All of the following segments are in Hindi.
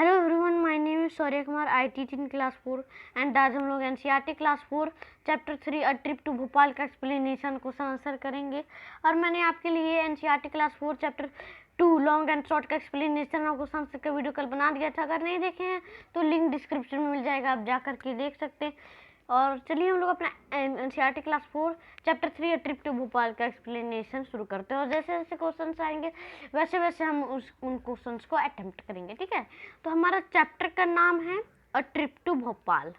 Hello everyone, my name is Saurya Kumar. I teach in class 4 and आज हम लोग NCERT class 4 chapter 3 a trip to Bhopal का एक्सप्लेनेशन क्वेश्चन आंसर करेंगे। और मैंने आपके लिए NCERT class 4 chapter 2 long and short का एक्सप्लेनेशन और क्वेश्चन आंसर का वीडियो कल बना दिया था। अगर नहीं देखे हैं तो लिंक डिस्क्रिप्शन में मिल जाएगा, आप जा करके देख सकते हैं। और चलिए हम लोग अपना NCERT class 4 chapter 3 trip to Bhopal का एक्सप्लेनेशन शुरू करते हैं। और जैसे जैसे क्वेश्चंस आएंगे वैसे वैसे हम उन क्वेश्चंस को अटेम्प्ट करेंगे, ठीक है। तो हमारा चैप्टर का नाम है अ ट्रिप टू भोपाल।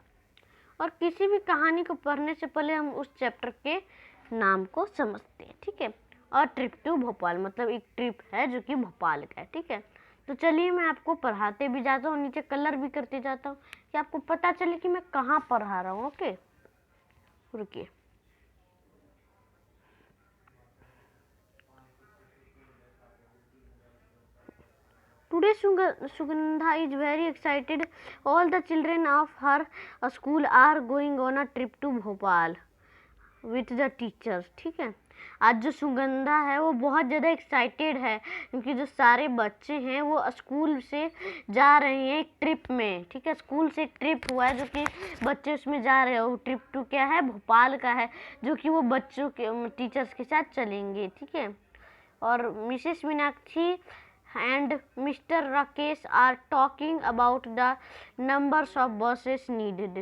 और किसी भी कहानी को पढ़ने से पहले हम उस चैप्टर के नाम को समझते हैं, ठीक है। अ ट्रिप टू भोपाल मतलब एक ट्रिप है जो कि भोपाल का है, ठीक है। तो चलिए मैं आपको पढ़ाते भी जाता हूँ, नीचे कलर भी करते जाता हूँ कि आपको पता चले कि मैं कहाँ पढ़ा रहा हूँ। ओके, रुकिए। Today Sugandha is very excited. All the children of her school are going on a trip to Bhopal with the teachers. ठीक है, आज जो सुगंधा है वो बहुत ज़्यादा एक्साइटेड है क्योंकि जो सारे बच्चे हैं वो स्कूल से जा रहे हैं एक ट्रिप में, ठीक है। स्कूल से एक ट्रिप हुआ है जो कि बच्चे उसमें जा रहे हैं। वो ट्रिप टू क्या है, भोपाल का है, जो कि वो बच्चों के टीचर्स के साथ चलेंगे, ठीक है। और Mrs Meenakshi and Mr. Rakesh are talking about the numbers of buses needed.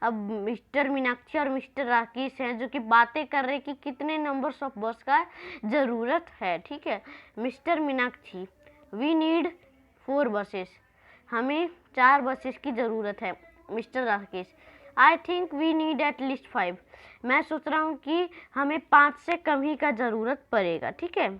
अब मिस्टर मीनाक्षी और मिस्टर राकेश हैं जो कि बातें कर रहे हैं कि कितने नंबर्स ऑफ बस का ज़रूरत है, ठीक है। Mister Meenakshi, we need 4 buses, हमें 4 बसेस की ज़रूरत है। Mister Rakesh, I think we need at least 5, मैं सोच रहा हूँ कि हमें 5 से कम ही का ज़रूरत पड़ेगा, ठीक है।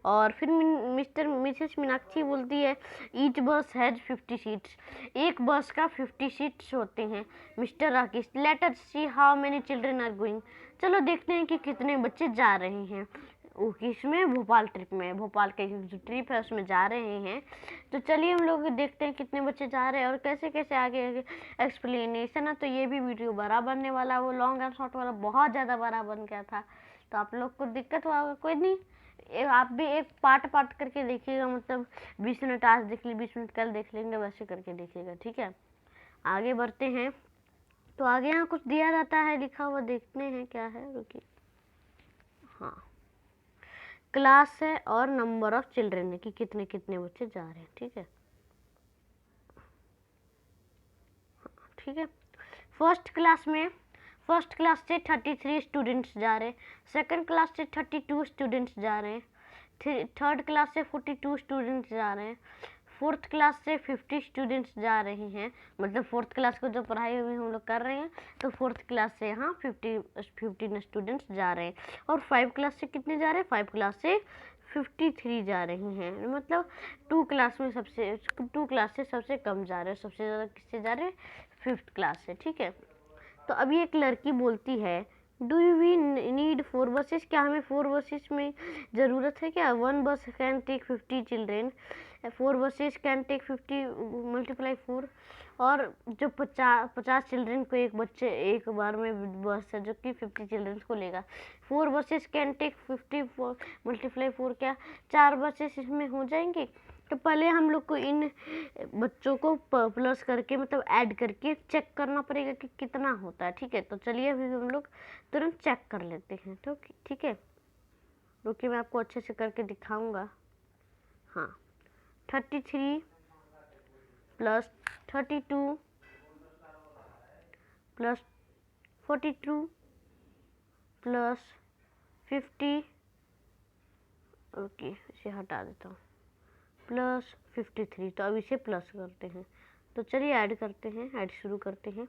और फिर मिसेस मीनाक्षी बोलती है ईच बस हैज 50 सीट्स, एक बस का 50 सीट्स होते हैं। Mister Rakesh, let us see how many children are going, चलो देखते हैं कि कितने बच्चे जा रहे हैं। किसमें, भोपाल ट्रिप में, भोपाल का जो ट्रिप है उसमें जा रहे हैं। तो चलिए हम लोग देखते हैं कितने बच्चे जा रहे हैं और कैसे कैसे आगे एक्सप्लेनेशन है। तो ये भी वीडियो बड़ा बनने वाला, वो लॉन्ग एंड शॉर्ट वाला बहुत ज़्यादा बड़ा बन गया था, तो आप लोग को दिक्कत हुआ, कोई नहीं, आप भी एक पार्ट करके देखिएगा, मतलब 20 मिनट आज देख लीजिए, 20 मिनट कल देख लेंगे, वैसे करके देखिएगा, ठीक है। आगे बढ़ते हैं। तो आगे यहाँ कुछ दिया रहता है लिखा हुआ, देखते हैं क्या है, रुकिए। हाँ, क्लास है और नंबर ऑफ चिल्ड्रन है कि कितने कितने बच्चे जा रहे हैं, ठीक है। ठीक है, फर्स्ट क्लास से 33 स्टूडेंट्स जा रहे हैं, सेकंड क्लास से 32 स्टूडेंट्स जा रहे हैं, थर्ड क्लास से 42 स्टूडेंट्स जा रहे हैं, फोर्थ क्लास से 50 स्टूडेंट्स जा रहे हैं। मतलब फोर्थ क्लास को जो पढ़ाई हुई हम लोग कर रहे हैं, तो फोर्थ क्लास से यहाँ 15 स्टूडेंट्स जा रहे हैं। और 5 क्लास से कितने जा रहे हैं, 5 क्लास से 53 जा रही हैं। मतलब 2 क्लास से सबसे कम जा रहे हैं, सबसे ज़्यादा किससे जा रहे हैं, 5th क्लास से, ठीक है। तो अभी एक लड़की बोलती है do you we need 4 buses, क्या हमें 4 बसेस में ज़रूरत है क्या। 1 bus can take 50 children, 4 buses can take 50 multiply 4, और जो 50 चिल्ड्रेन को एक बार में बस है जो कि 50 चिल्ड्रेन को लेगा। 4 बसेस कैन टेक 50 मल्टीप्लाई 4, क्या 4 बसेस इसमें हो जाएंगे। तो पहले हम लोग को इन बच्चों को प्लस करके मतलब ऐड करके चेक करना पड़ेगा कि कितना होता है, ठीक है। तो चलिए अभी हम लोग तुरंत चेक कर लेते हैं, तो ठीक है, रुकिए मैं आपको अच्छे से करके दिखाऊंगा। हाँ, 33 प्लस 32 प्लस 42 प्लस 50, ओके इसे हटा देता हूँ, प्लस 53। तो अब इसे प्लस करते हैं, तो चलिए ऐड करते हैं, ऐड शुरू करते हैं।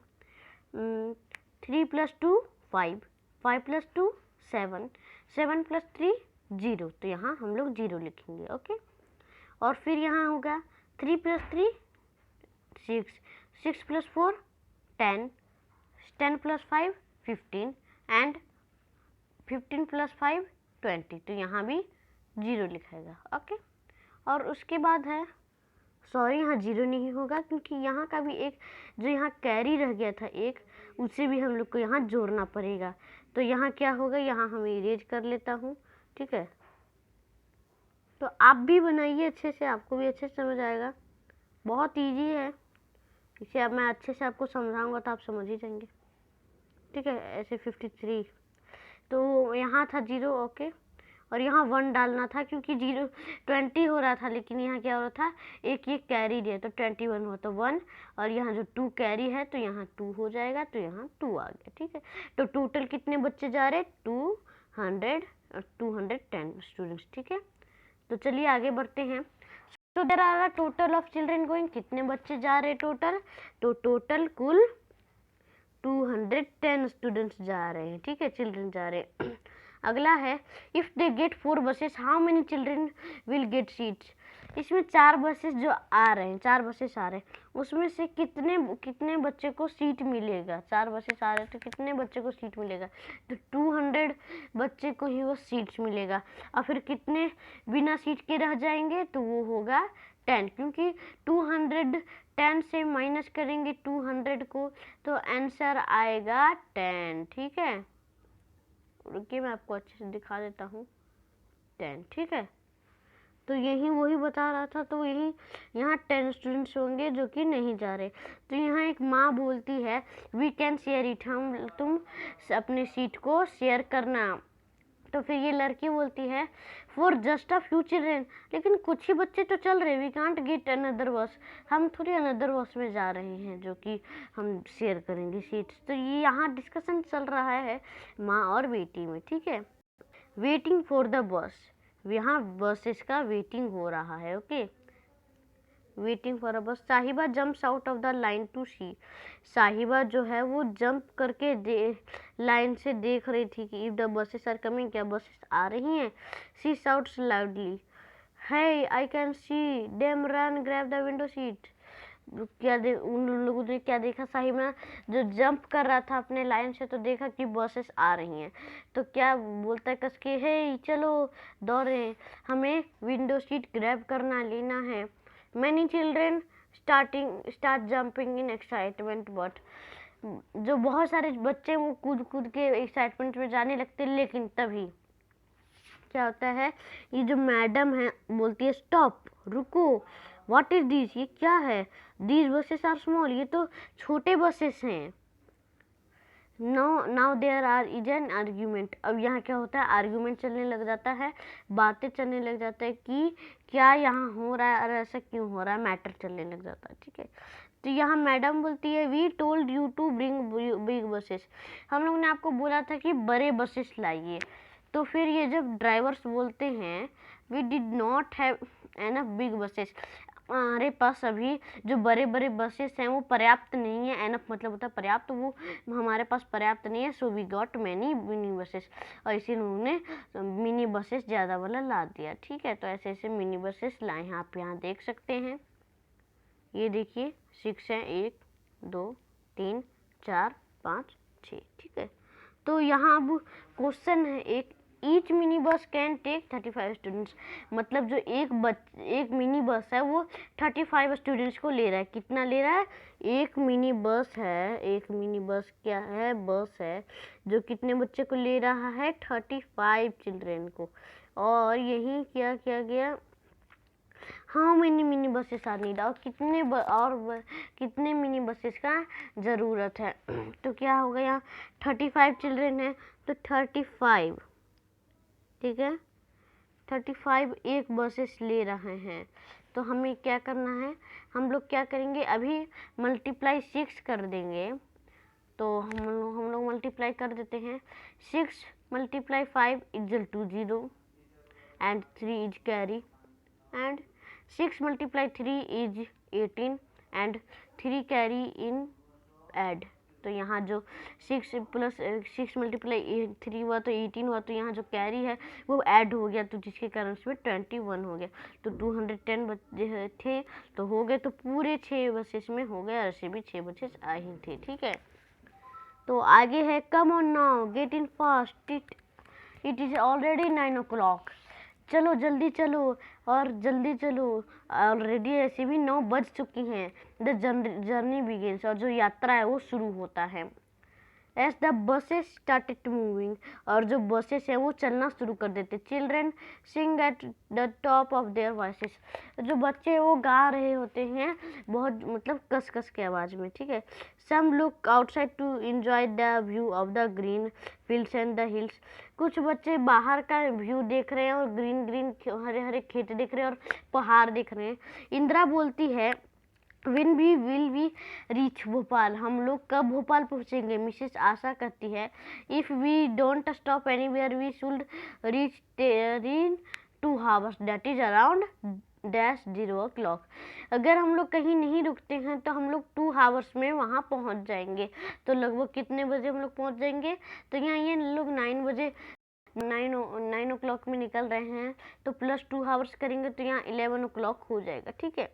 3 + 2 5, 5 + 2 7, 7 + 3 0, तो यहाँ हम लोग 0 लिखेंगे, ओके। और फिर यहाँ होगा 3 + 3 6, 6 + 4 10, 10 + 5 15 एंड 15 + 5 20, तो यहाँ भी 0 लिखेगा, ओके। और उसके बाद है, सॉरी यहाँ 0 नहीं होगा क्योंकि यहाँ का भी एक जो यहाँ कैरी रह गया था एक, उसे भी हम लोग को यहाँ जोड़ना पड़ेगा। तो यहाँ क्या होगा, यहाँ हम इरेज कर लेता हूँ, ठीक है। तो आप भी बनाइए अच्छे से, आपको भी अच्छे से समझ आएगा। बहुत इजी है, इसे अब मैं अच्छे से आपको समझाऊंगा तो आप समझ ही जाएंगे, ठीक है। ऐसे 53 तो यहाँ था 0, ओके, और यहाँ 1 डालना था क्योंकि 20 हो रहा था, लेकिन यहाँ क्या हो रहा था, एक ये कैरी दिया तो 21 हुआ तो 1, और यहाँ जो 2 कैरी है तो यहाँ 2 हो जाएगा, तो यहाँ 2 आ गया, ठीक है। तो टोटल कितने बच्चे जा रहे, 200 और 210 स्टूडेंट्स, ठीक है। तो चलिए आगे बढ़ते हैं। तो there are total of children going, कितने बच्चे जा रहे टोटल, तो टोटल कुल 210 स्टूडेंट्स जा रहे हैं, ठीक है, चिल्ड्रन जा रहे हैं। अगला है if they get 4 buses how many children will get seats. इसमें 4 बसेस जो आ रहे हैं, 4 बसेस आ रहे हैं, उसमें से कितने बच्चे को सीट मिलेगा, 4 बसेस आ रहे हैं तो कितने बच्चे को सीट मिलेगा, तो 200 बच्चे को ही वो सीट्स मिलेगा। और फिर कितने बिना सीट के रह जाएंगे, तो वो होगा 10, क्योंकि 210 से माइनस करेंगे 200 को तो आंसर आएगा 10, ठीक है। रुकिए मैं आपको अच्छे से दिखा देता हूँ, 10, ठीक है। तो यही वही बता रहा था, तो यही यहाँ 10 स्टूडेंट्स होंगे जो कि नहीं जा रहे। तो यहाँ एक माँ बोलती है वी कैन शेयर इट, तुम अपने सीट को शेयर करना। तो फिर ये लड़की बोलती है for just a few children, लेकिन कुछ ही बच्चे तो चल रहे, वी कांट गेट अनदर बस, हम थोड़ी अनदर बस में जा रहे हैं जो कि हम शेयर करेंगे सीट्स। तो ये यहाँ डिस्कशन चल रहा है माँ और बेटी में, ठीक है। वेटिंग फॉर द बस, यहाँ बसेस का वेटिंग हो रहा है, okay, waiting for a bus. Sahiba jumps out of the line to see, Sahiba जो है वो जंप करके लाइन से देख रही थी कि if the buses are coming, क्या बसेस आ रही हैं। She shouts loudly hey I can see them run grab the window seat. उन लोगों ने क्या देखा, साहिबा जो जंप कर रहा था अपने लाइन से तो देखा कि बसेस आ रही हैं, तो क्या बोलता है कस के हे चलो दौड़े, हमें विंडो सीट ग्रैब करना लेना है। Many children start jumping in excitement, but जो बहुत सारे बच्चे वो कूद कूद के एक्साइटमेंट में जाने लगते, लेकिन तभी क्या होता है, ये जो मैडम है बोलती है स्टॉप, रुको, व्हाट इज दिस, ये क्या है, दीज बसेस आर स्मॉल, ये तो छोटे बसेस हैं। Now there are is an argument, अब यहाँ क्या होता है, आर्ग्यूमेंट चलने लग जाता है, बातें चलने लग जाता है कि क्या यहाँ हो रहा है और ऐसा क्यों हो रहा है, मैटर चलने लग जाता है, ठीक है। तो यहाँ मैडम बोलती है we told you to bring big buses, हम लोग ने आपको बोला था कि बड़े बसेस लाइए। तो फिर ये जब ड्राइवर्स बोलते हैं we did not have enough big buses, हमारे पास अभी जो बड़े बड़े बसेस हैं वो पर्याप्त नहीं है, एनफ मतलब होता है पर्याप्त, तो वो हमारे पास पर्याप्त नहीं है, so we got many mini buses, और इसी उन्होंने मिनी बसेस ज़्यादा वाला ला दिया, ठीक है। तो ऐसे ऐसे मिनी बसेस लाए हैं, आप यहाँ देख सकते हैं, ये देखिए 6 हैं, 1 2 3 4 5 6, ठीक है। तो यहाँ अब क्वेश्चन है एक, each mini bus can take 35 students, मतलब जो एक मिनी बस है वो 35 स्टूडेंट्स को ले रहा है, कितना ले रहा है, एक मिनी बस है, एक मिनी बस क्या है, बस है जो कितने बच्चे को ले रहा है, 35 चिल्ड्रेन को। और यही क्या किया गया, how many mini buses are need, और कितने मिनी बसेस का ज़रूरत है। तो क्या होगा, यहाँ 35 चिल्ड्रेन है तो 35, ठीक है, 35 एक बसेस ले रहे हैं, तो हमें क्या करना है, हम लोग क्या करेंगे, अभी मल्टीप्लाई 6 कर देंगे, तो हम लोग मल्टीप्लाई कर देते हैं, 6 × 5 = 0 and 3 is carry, and 6 × 3 is 18 and 3 carry in add। तो यहाँ जो 6 + 6 × 3 हुआ तो 18 हुआ, तो यहाँ जो कैरी है वो ऐड हो गया, तो जिसके कारण उसमें 21 हो गया। तो 210 बच्चे थे तो हो गए, तो पूरे 6 बसेस में हो गए, ऐसे भी 6 बसेस आए ही थे, ठीक है। तो आगे है come on now get in fast, it is already 9 o'clock, चलो जल्दी चलो और जल्दी चलो, ऑलरेडी ऐसे भी 9 बज चुकी हैं। द जर्नी बिगिंस, और जो यात्रा है वो शुरू होता है। As the buses started to moving, और जो बसेस हैं वो चलना शुरू कर देते। Children sing at the top of their voices, जो बच्चे हैं वो गा रहे होते हैं बहुत मतलब कस कस के आवाज़ में, ठीक है। Some look outside to enjoy the view of the green fields and the hills, कुछ बच्चे बाहर का व्यू देख रहे हैं और ग्रीन ग्रीन हरे हरे खेत देख रहे हैं और पहाड़ देख रहे हैं। इंदिरा बोलती है विल वी रीच भोपाल, हम लोग कब भोपाल पहुँचेंगे। मिसेस आशा कहती है if we don't stop anywhere we should reach in 2 hours, that is around dash 0 o'clock, अगर हम लोग कहीं नहीं रुकते हैं तो हम लोग 2 hours में वहाँ पहुँच जाएंगे। तो लगभग कितने बजे हम लोग पहुँच जाएंगे, तो यहाँ ये लोग 9 बजे 9 o'clock में निकल रहे हैं, तो प्लस 2 hours करेंगे तो यहाँ 11 o'clock हो जाएगा, ठीक है।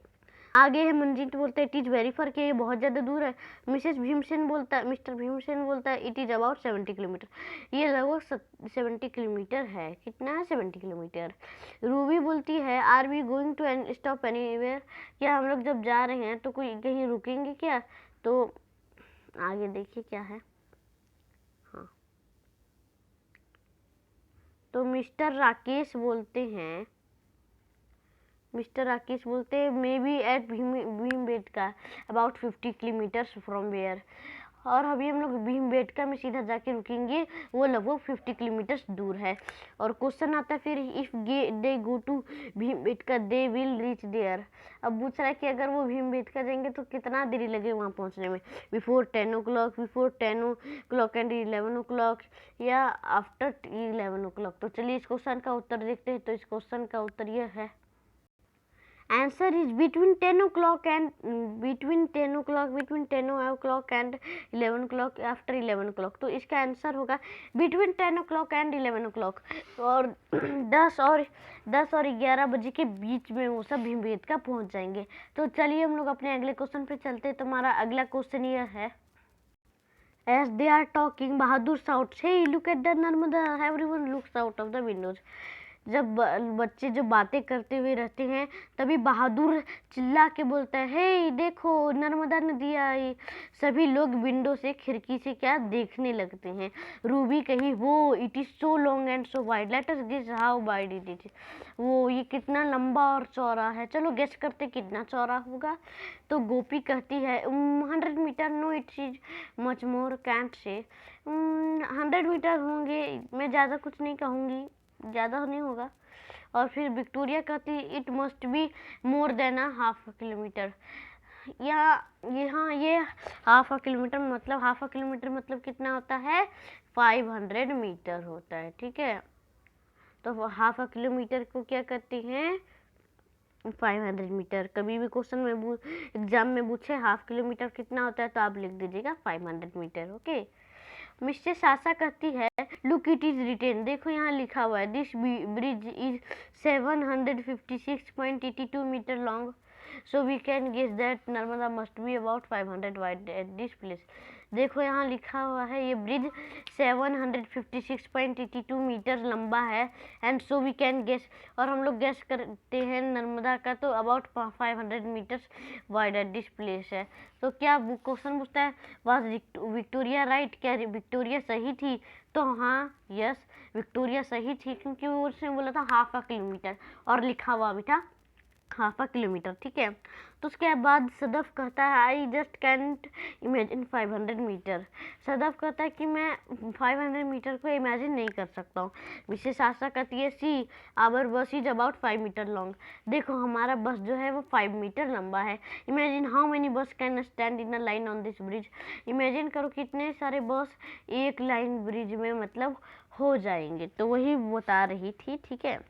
आगे है मंजीत बोलता है इट इज़ वेरी फर, के ये बहुत ज़्यादा दूर है। मिस्टर भीमसेन बोलता है इट इज़ अबाउट 70 किलोमीटर, ये लगभग 70 किलोमीटर है। कितना है? 70 किलोमीटर। रूबी बोलती है are we going to stop anywhere, क्या हम लोग जब जा रहे हैं तो कोई कहीं रुकेंगे क्या। तो आगे देखिए क्या है। हाँ, तो मिस्टर राकेश बोलते हैं may be at Bhimbetka about 50 kilometres from where, और अभी हम लोग भीमबेटका में सीधा जाके रुकेंगे, वो लगभग 50 किलोमीटर्स दूर है। और क्वेश्चन आता है फिर if they go to Bhimbetka they will reach there, अब पूछ रहा है कि अगर वो भीमबेटका जाएंगे तो कितना देरी लगे वहाँ पहुँचने में, before 10 o'clock, before 10 o'clock and 11 o'clock, या आफ्टर 11 o'clock। तो चलिए इस क्वेश्चन का उत्तर देखते हैं। तो इस क्वेश्चन का उत्तर यह है answer is between 10 o'clock and between 10 o'clock and 11 o'clock, after 11 o'clock। तो इसका आंसर होगा बिटवीन 10 o'clock and 11 o'clock, और 10 और 11 बजे के बीच में वो सब भीमबेटका पहुंच जाएंगे। तो चलिए हम लोग अपने अगले क्वेश्चन पे चलते हैं। तो हमारा अगला क्वेश्चन यह है As they are talking, Bahadur shouts, "Hey, look at the Narmada!" Everyone looks out of the windows. जब बच्चे जो बातें करते हुए रहते हैं तभी बहादुर चिल्ला के बोलता है हे देखो नर्मदा नदी आई। सभी लोग विंडो से खिड़की से क्या देखने लगते हैं। रूबी कही वो it is so long and so wide, let us guess how wide it is, वो ये कितना लंबा और चौड़ा है, चलो गेस करते कितना चौड़ा होगा। तो गोपी कहती है 100 metre, no it is much more, can't say 100 metre होंगे, मैं ज़्यादा कुछ नहीं कहूँगी, ज़्यादा नहीं होगा। और फिर विक्टोरिया कहती it must be more than half kilometre, यहाँ ये हाफ किलोमीटर मतलब कितना होता है 500 मीटर होता है, ठीक है। तो हाफ किलोमीटर को क्या करते हैं 500 मीटर। कभी भी क्वेश्चन में एग्जाम में पूछे हाफ किलोमीटर कितना होता है तो आप लिख दीजिएगा 500 मीटर, ओके। मिस्टेस आशा कहती है लुक इट इज रिटेन, देखो यहाँ लिखा हुआ है this bridge is 756.82 metre long, so we can guess that Narmada must be about 500 wide at this place. देखो यहाँ लिखा हुआ है ये ब्रिज 756.82 मीटर लंबा है, and so we can guess, और हम लोग गेस करते हैं नर्मदा का तो about 500 metres wide at this place है। तो क्या क्वेश्चन पूछता है वाज विक्टोरिया राइट, क्या विक्टोरिया सही थी। तो हाँ यस विक्टोरिया सही थी, क्योंकि वो उसने बोला था हाफ अ किलोमीटर और लिखा हुआ भी था हाफ अ किलोमीटर, ठीक है। तो उसके बाद सदफ कहता है I just can't imagine 500 metres, Sadaf कहता है कि मैं 500 मीटर को इमेजिन नहीं कर सकता हूँ। विशेष आशा कहती है सी आवर बस इज अबाउट 5 मीटर लॉन्ग, देखो हमारा बस जो है वो 5 मीटर लंबा है। इमेजिन हाउ मेनी बस can stand in a line on this bridge, imagine करो कितने सारे बस एक लाइन ब्रिज में मतलब हो जाएंगे, तो वही बता रही थी, ठीक है।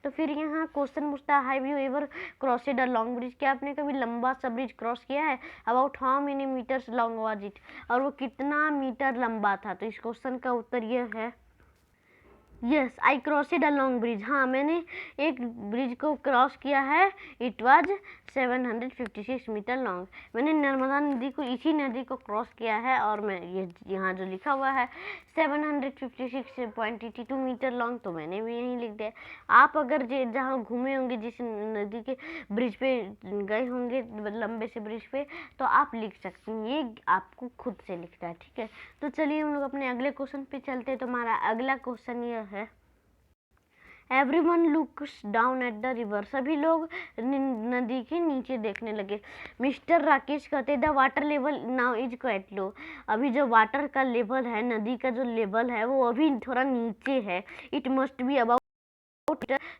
तो फिर यहाँ क्वेश्चन पूछता है have you ever crossed a long bridge, क्या आपने कभी लंबा सा ब्रिज क्रॉस किया है। About how many metres long was it, और वो कितना मीटर लंबा था। तो इस क्वेश्चन का उत्तर यह है yes I crossed a long bridge, हाँ मैंने एक ब्रिज को क्रॉस किया है, इट वाज 756 मीटर लॉन्ग। मैंने नर्मदा नदी को, इसी नदी को क्रॉस किया है, और मैं ये यहाँ जो लिखा हुआ है 756.82 मीटर लॉन्ग, तो मैंने भी यहीं लिख दिया। आप अगर जहाँ घूमे होंगे, जिस नदी के ब्रिज पे गए होंगे, लंबे से ब्रिज पे, तो आप लिख सकते हैं, ये आपको खुद से लिखना है, ठीक है। तो चलिए हम लोग अपने अगले क्वेश्चन पे चलते हैं। तो हमारा अगला क्वेश्चन ये है, everyone looks down at the river, सभी लोग नदी के नीचे देखने लगे। मिस्टर राकेश कहते the water level now is quite low, अभी जो वाटर का लेवल है, नदी का जो लेवल है, वो अभी थोड़ा नीचे है। It must be about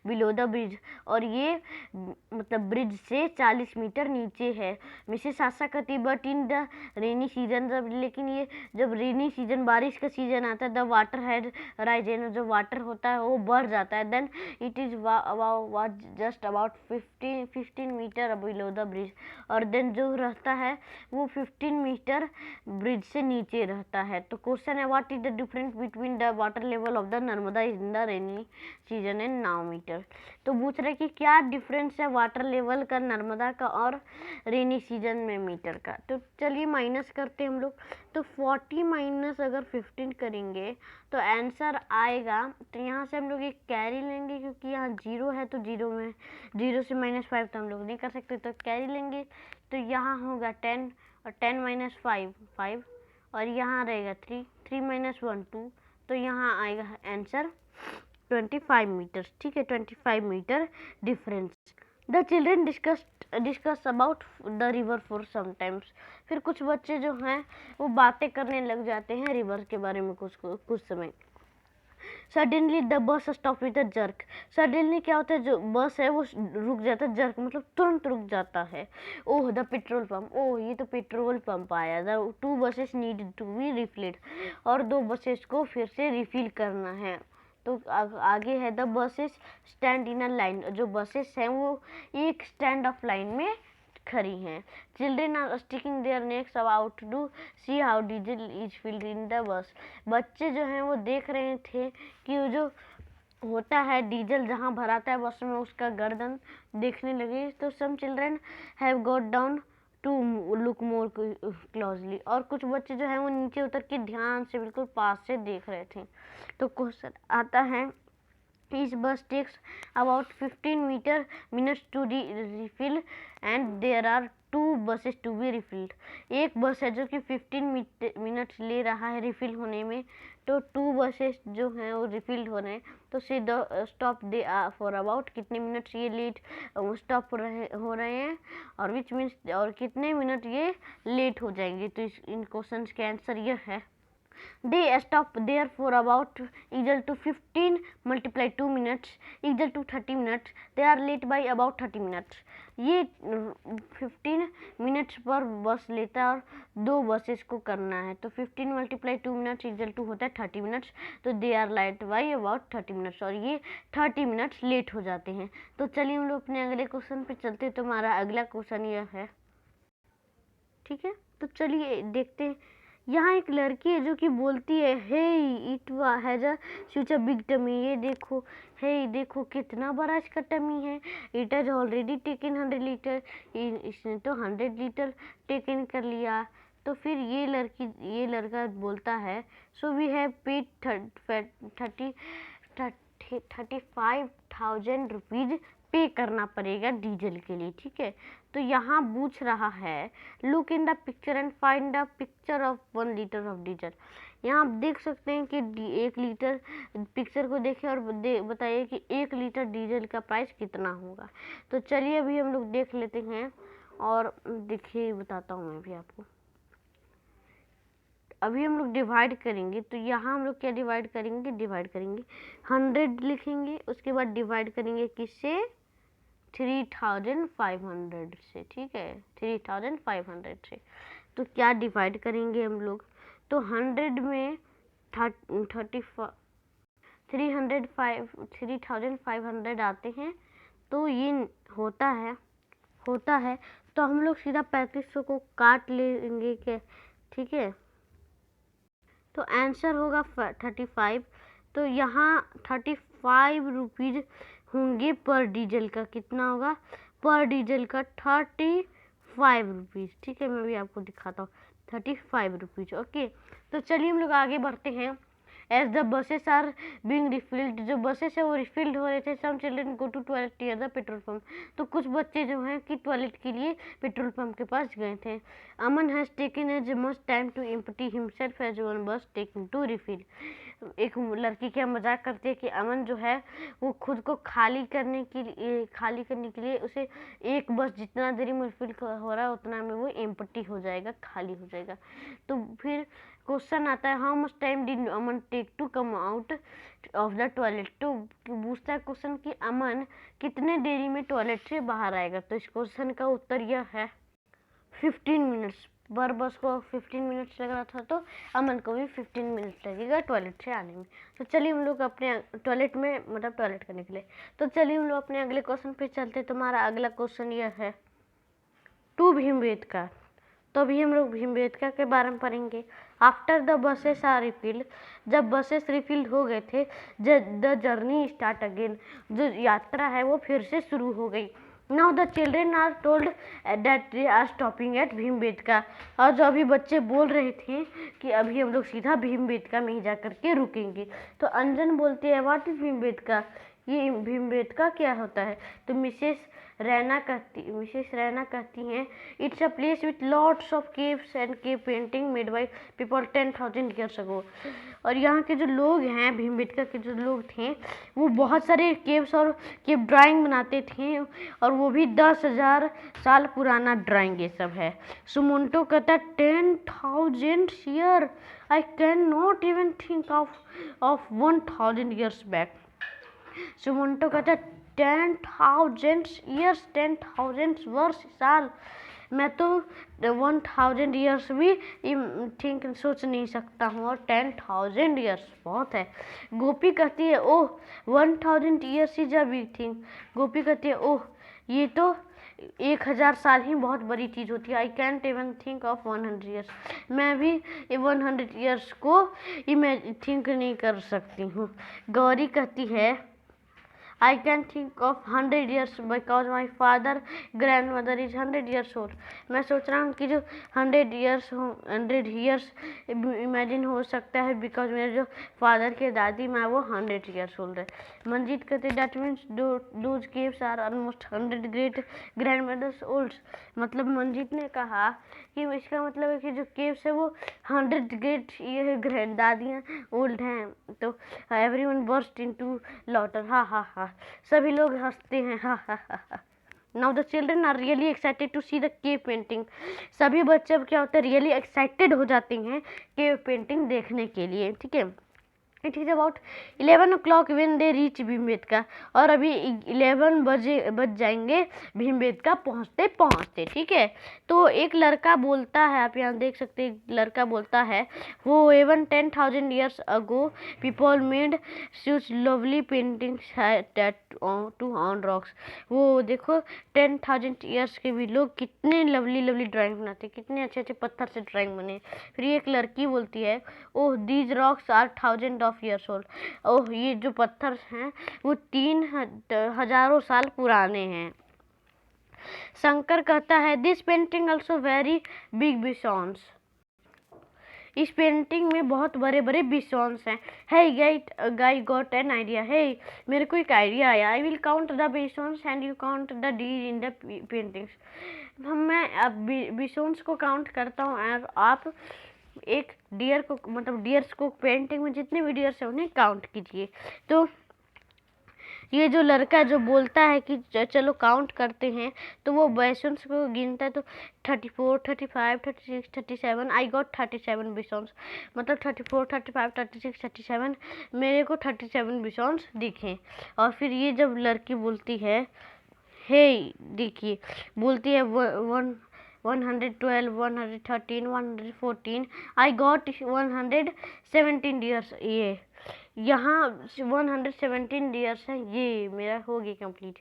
below the bridge, और ये मतलब ब्रिज से 40 मीटर नीचे है। मिसेस आशा कहती but in the rainy season, जब लेकिन ये जब रेनी सीजन, बारिश का सीजन आता है, द वाटर हैड राइजन, जो वाटर होता है वो बढ़ जाता है। Then it is was just about 15 metre below the bridge, और देन जो रहता है वो 15 मीटर ब्रिज से नीचे रहता है। तो क्वेश्चन है what is the difference between the water level of the Narmada in the rainy season and now metre. तो पूछ रहे कि क्या डिफरेंस है वाटर लेवल का नर्मदा का और रेनी सीजन में मीटर का। तो चलिए माइनस करते हैं हम लोग। तो 40 माइनस अगर 15 करेंगे तो आंसर आएगा, तो यहाँ से हम लोग एक कैरी लेंगे, क्योंकि यहाँ 0 है, तो 0 में 0 से -5 तो हम लोग नहीं कर सकते, तो कैरी लेंगे। तो यहाँ होगा 10, और 10 माइनस 5 5, और यहाँ रहेगा 3 माइनस 1 2, तो यहाँ आएगा आंसर 25 मीटर, ठीक है, 25 metre difference. The children discuss about the river for sometimes, फिर कुछ बच्चे जो हैं वो बातें करने लग जाते हैं रिवर के बारे में कुछ समय। Suddenly the bus stop with a jerk, suddenly क्या होता है, जो बस है वो रुक जाता है, जर्क मतलब तुरंत रुक जाता है। Oh the petrol pump, oh ये तो पेट्रोल पंप आया। The 2 buses need to be refilled, और 2 बसेस को फिर से रिफिल करना है। तो आगे है the buses stand in a line, जो बसेस हैं वो एक स्टैंड ऑफ लाइन में खड़ी हैं। Children are sticking there next about to see how diesel is filled in the bus, बच्चे जो हैं वो देख रहे थे कि वो जो होता है डीजल जहाँ भराता है बस में, उसका गर्दन देखने लगे। तो some children have got down to look more closely, और कुछ बच्चे जो हैं वो नीचे उतर के ध्यान से बिल्कुल पास से देख रहे थे। तो क्वेश्चन आता है इस bus takes about 15 metre minutes to refill and there are 2 buses to be refilled, एक बस है जो कि 15 मिनट्स ले रहा है रिफिल होने में, तो 2 बसेस जो हैं वो रिफिल्ड हो रहे हैं। तो से the stop they for about कितने मिनट्स ये लेट स्टॉप हो रहे हैं, और विच मीन्स और कितने मिनट ये लेट हो जाएंगे। तो इन क्वेश्चन के आंसर ये है they stop there for about equal to 15 multiply 2 minutes equal to 30 minutes, they are late by about 30 minutes। ये 15 मिनट्स पर बस लेता है और 2 बसेस को करना है, तो 15 मल्टीप्लाई 2 मिनट्स इक्वल टू होता है 30 मिनट्स, तो they are late by about 30 minutes, और ये 30 मिनट्स लेट हो जाते हैं। तो चलिए हम लोग अपने अगले क्वेश्चन पे चलते हैं। तो हमारा अगला क्वेश्चन यह है, ठीक है, तो चलिए देखते हैं। यहाँ एक लड़की है जो कि बोलती है hey it has a such a big tummy, ये देखो, हे देखो कितना बड़ा इसका टमी है। It has already taken 100 litres, इसने तो 100 लीटर टेकन कर लिया। तो फिर ये लड़का बोलता है so we have paid 35,000 rupees पे करना पड़ेगा डीजल के लिए, ठीक है। तो यहाँ पूछ रहा है look in the picture and find the picture of 1 litre of diesel. यहाँ आप देख सकते हैं कि 1 लीटर, पिक्चर को देखें और बताइए कि 1 लीटर डीजल का प्राइस कितना होगा। तो चलिए अभी हम लोग देख लेते हैं, और देखिए बताता हूँ मैं भी आपको। अभी हम लोग डिवाइड करेंगे, तो यहाँ हम लोग क्या डिवाइड करेंगे, 100 लिखेंगे, उसके बाद डिवाइड करेंगे किससे, 3500 से, ठीक है, 3500 से। तो क्या डिवाइड करेंगे हम लोग, तो 100 में 3500 आते हैं, तो ये होता है तो हम लोग सीधा 3500 को काट लेंगे क्या, ठीक है। तो आंसर होगा 35, तो यहाँ 35 रुपीज़ होंगे पर डीजल का। कितना होगा पर डीजल का? 35 रुपीज़। ठीक है, मैं भी आपको दिखाता हूँ। 35 रुपीज़। ओके, तो चलिए हम लोग आगे बढ़ते हैं। As the buses are being refilled, जो बसेस है वो रिफिल्ड हो रहे थे। Some children go to toilet near the petrol pump, तो कुछ बच्चे जो हैं कि टॉयलेट के लिए पेट्रोल पंप के पास गए थे। Aman has taken as much time to empty himself as one bus taking to refill. एक लड़की क्या मजाक करती है कि अमन जो है वो खुद को खाली करने के लिए उसे एक बस जितना देरी में रिफिल हो रहा है उतना में वो एम्प्टी हो जाएगा, खाली हो जाएगा। तो फिर क्वेश्चन आता है, how much time did Aman take to come out of the toilet. तो पूछता है क्वेश्चन कि अमन कितने देरी में टॉयलेट से बाहर आएगा। तो इस क्वेश्चन का उत्तर यह है 15 मिनट्स। पर बस को 15 मिनट्स लग रहा था, तो अमन को भी 15 मिनट्स लगेगा टॉयलेट से आने में। तो चलिए हम लोग अपने टॉयलेट में टॉयलेट करने के लिए, तो चलिए हम लोग अपने अगले क्वेश्चन पे चलते। तुम्हारा अगला क्वेश्चन यह है टू भीमबेटका। तो अभी हम लोग भीमबेटका के बारे में पढ़ेंगे। After the buses are refilled, जब बसेस रिफिल्ड हो गए थे, द जर्नी स्टार्ट अगेन, जो यात्रा है वो फिर से शुरू हो गई। Now the children are told that they are stopping at Bhimbetka, और जो अभी बच्चे बोल रहे थे कि अभी हम लोग सीधा भीमबेटका में ही जा करके रुकेंगे। तो अंजन बोलती है व्हाट इज भीमबेटका, ये भीमबेटका क्या होता है। तो मिसेस रैना कहती हैं it's a place with lots of caves and cave painting made by people 10,000 years अगो। और यहाँ के जो लोग हैं, भीमबेटका के जो लोग थे, वो बहुत सारे केव्स और केव ड्राइंग बनाते थे, और वो भी 10,000 साल पुराना ड्राइंग ये सब है। सुमंटो कहता 10,000 year, I can not even think of 1,000 years back. Sumanto कहता 10,000 ईयर्स, 10,000 वर्ष, साल, मैं तो 1,000 ईयर्स भी सोच नहीं सकता हूँ, और 10,000 ईयर्स बहुत है। गोपी कहती है oh 1,000 years is a big thing. Gopi कहती है ओह ये तो 1,000 साल ही बहुत बड़ी चीज़ होती है। I can't even think of 100 years, मैं भी 100 ईयर्स को थिंक नहीं कर सकती हूँ। गौरी कहती है I can think of 100 years because my father grandmother is 100 years old. मैं सोच रहा हूँ कि जो 100 years इमेजिन हो सकता है बिकॉज मेरे जो फादर के दादी माँ वो 100 years old है। मंजीत कहते that means those caves are almost 100 great grandmothers old। मतलब मंजीत ने कहा कि इसका मतलब है कि जो केव्स है वो 100 ग्रेट ये ग्रैंड दादियाँ ओल्ड हैं। तो एवरीवन बर्स्ट इनटू लॉटर, हा हा हा, सभी लोग हंसते हैं, हा हा हा। Now the children are really excited to see the cave painting. सभी बच्चे अब क्या होता है, रियली एक्साइटेड हो जाते हैं केव पेंटिंग देखने के लिए। ठीक है, it is about 11 o'clock when they reach Bhimbetka, और अभी 11 बज जाएंगे भीमबेटका पहुँचते पहुँचते। ठीक है, तो एक लड़का बोलता है, आप यहाँ देख सकते हैं, एक लड़का बोलता है वो even 10,000 years ago people made such lovely paintings to on rocks. वो देखो 10,000 ईयर्स के भी लोग कितने लवली ड्राइंग बनाते, कितने अच्छे अच्छे पत्थर से ड्राइंग बने। फिर एक लड़की बोलती है oh these rocks are 1000 of years old, oh ये जो पत्थर हैं वो 3,000 साल पुराने हैं। शंकर कहता है this painting also very big बिसॉन्स, इस पेंटिंग में बहुत बड़े बड़े बिसॉन्स हैं। हे गाय गॉट एन आइडिया, हे मेरे को एक आइडिया आया, I will count the बिसॉन्स and you count the deer in the paintings. मैं अब बिसॉन्स को काउंट करता हूँ और आप एक डियर को डियर्स को पेंटिंग में जितने भी डियर्स हैं उन्हें काउंट कीजिए। तो ये जो लड़का जो बोलता है कि चलो काउंट करते हैं, तो वो बिसॉन्स को गिनता है, तो 34, 35, 36, 37, आई गॉट 37 बिसॉन्स, मतलब 34, 35, 36, 37, मेरे को 37 बिसॉन्स दिखे। और फिर ये जब लड़की बोलती है हे देखिए बोलती है 112, 113, 114, I got 117 डियर्स। ये यहाँ 117 डियर्स है, ये मेरा हो गया कंप्लीट।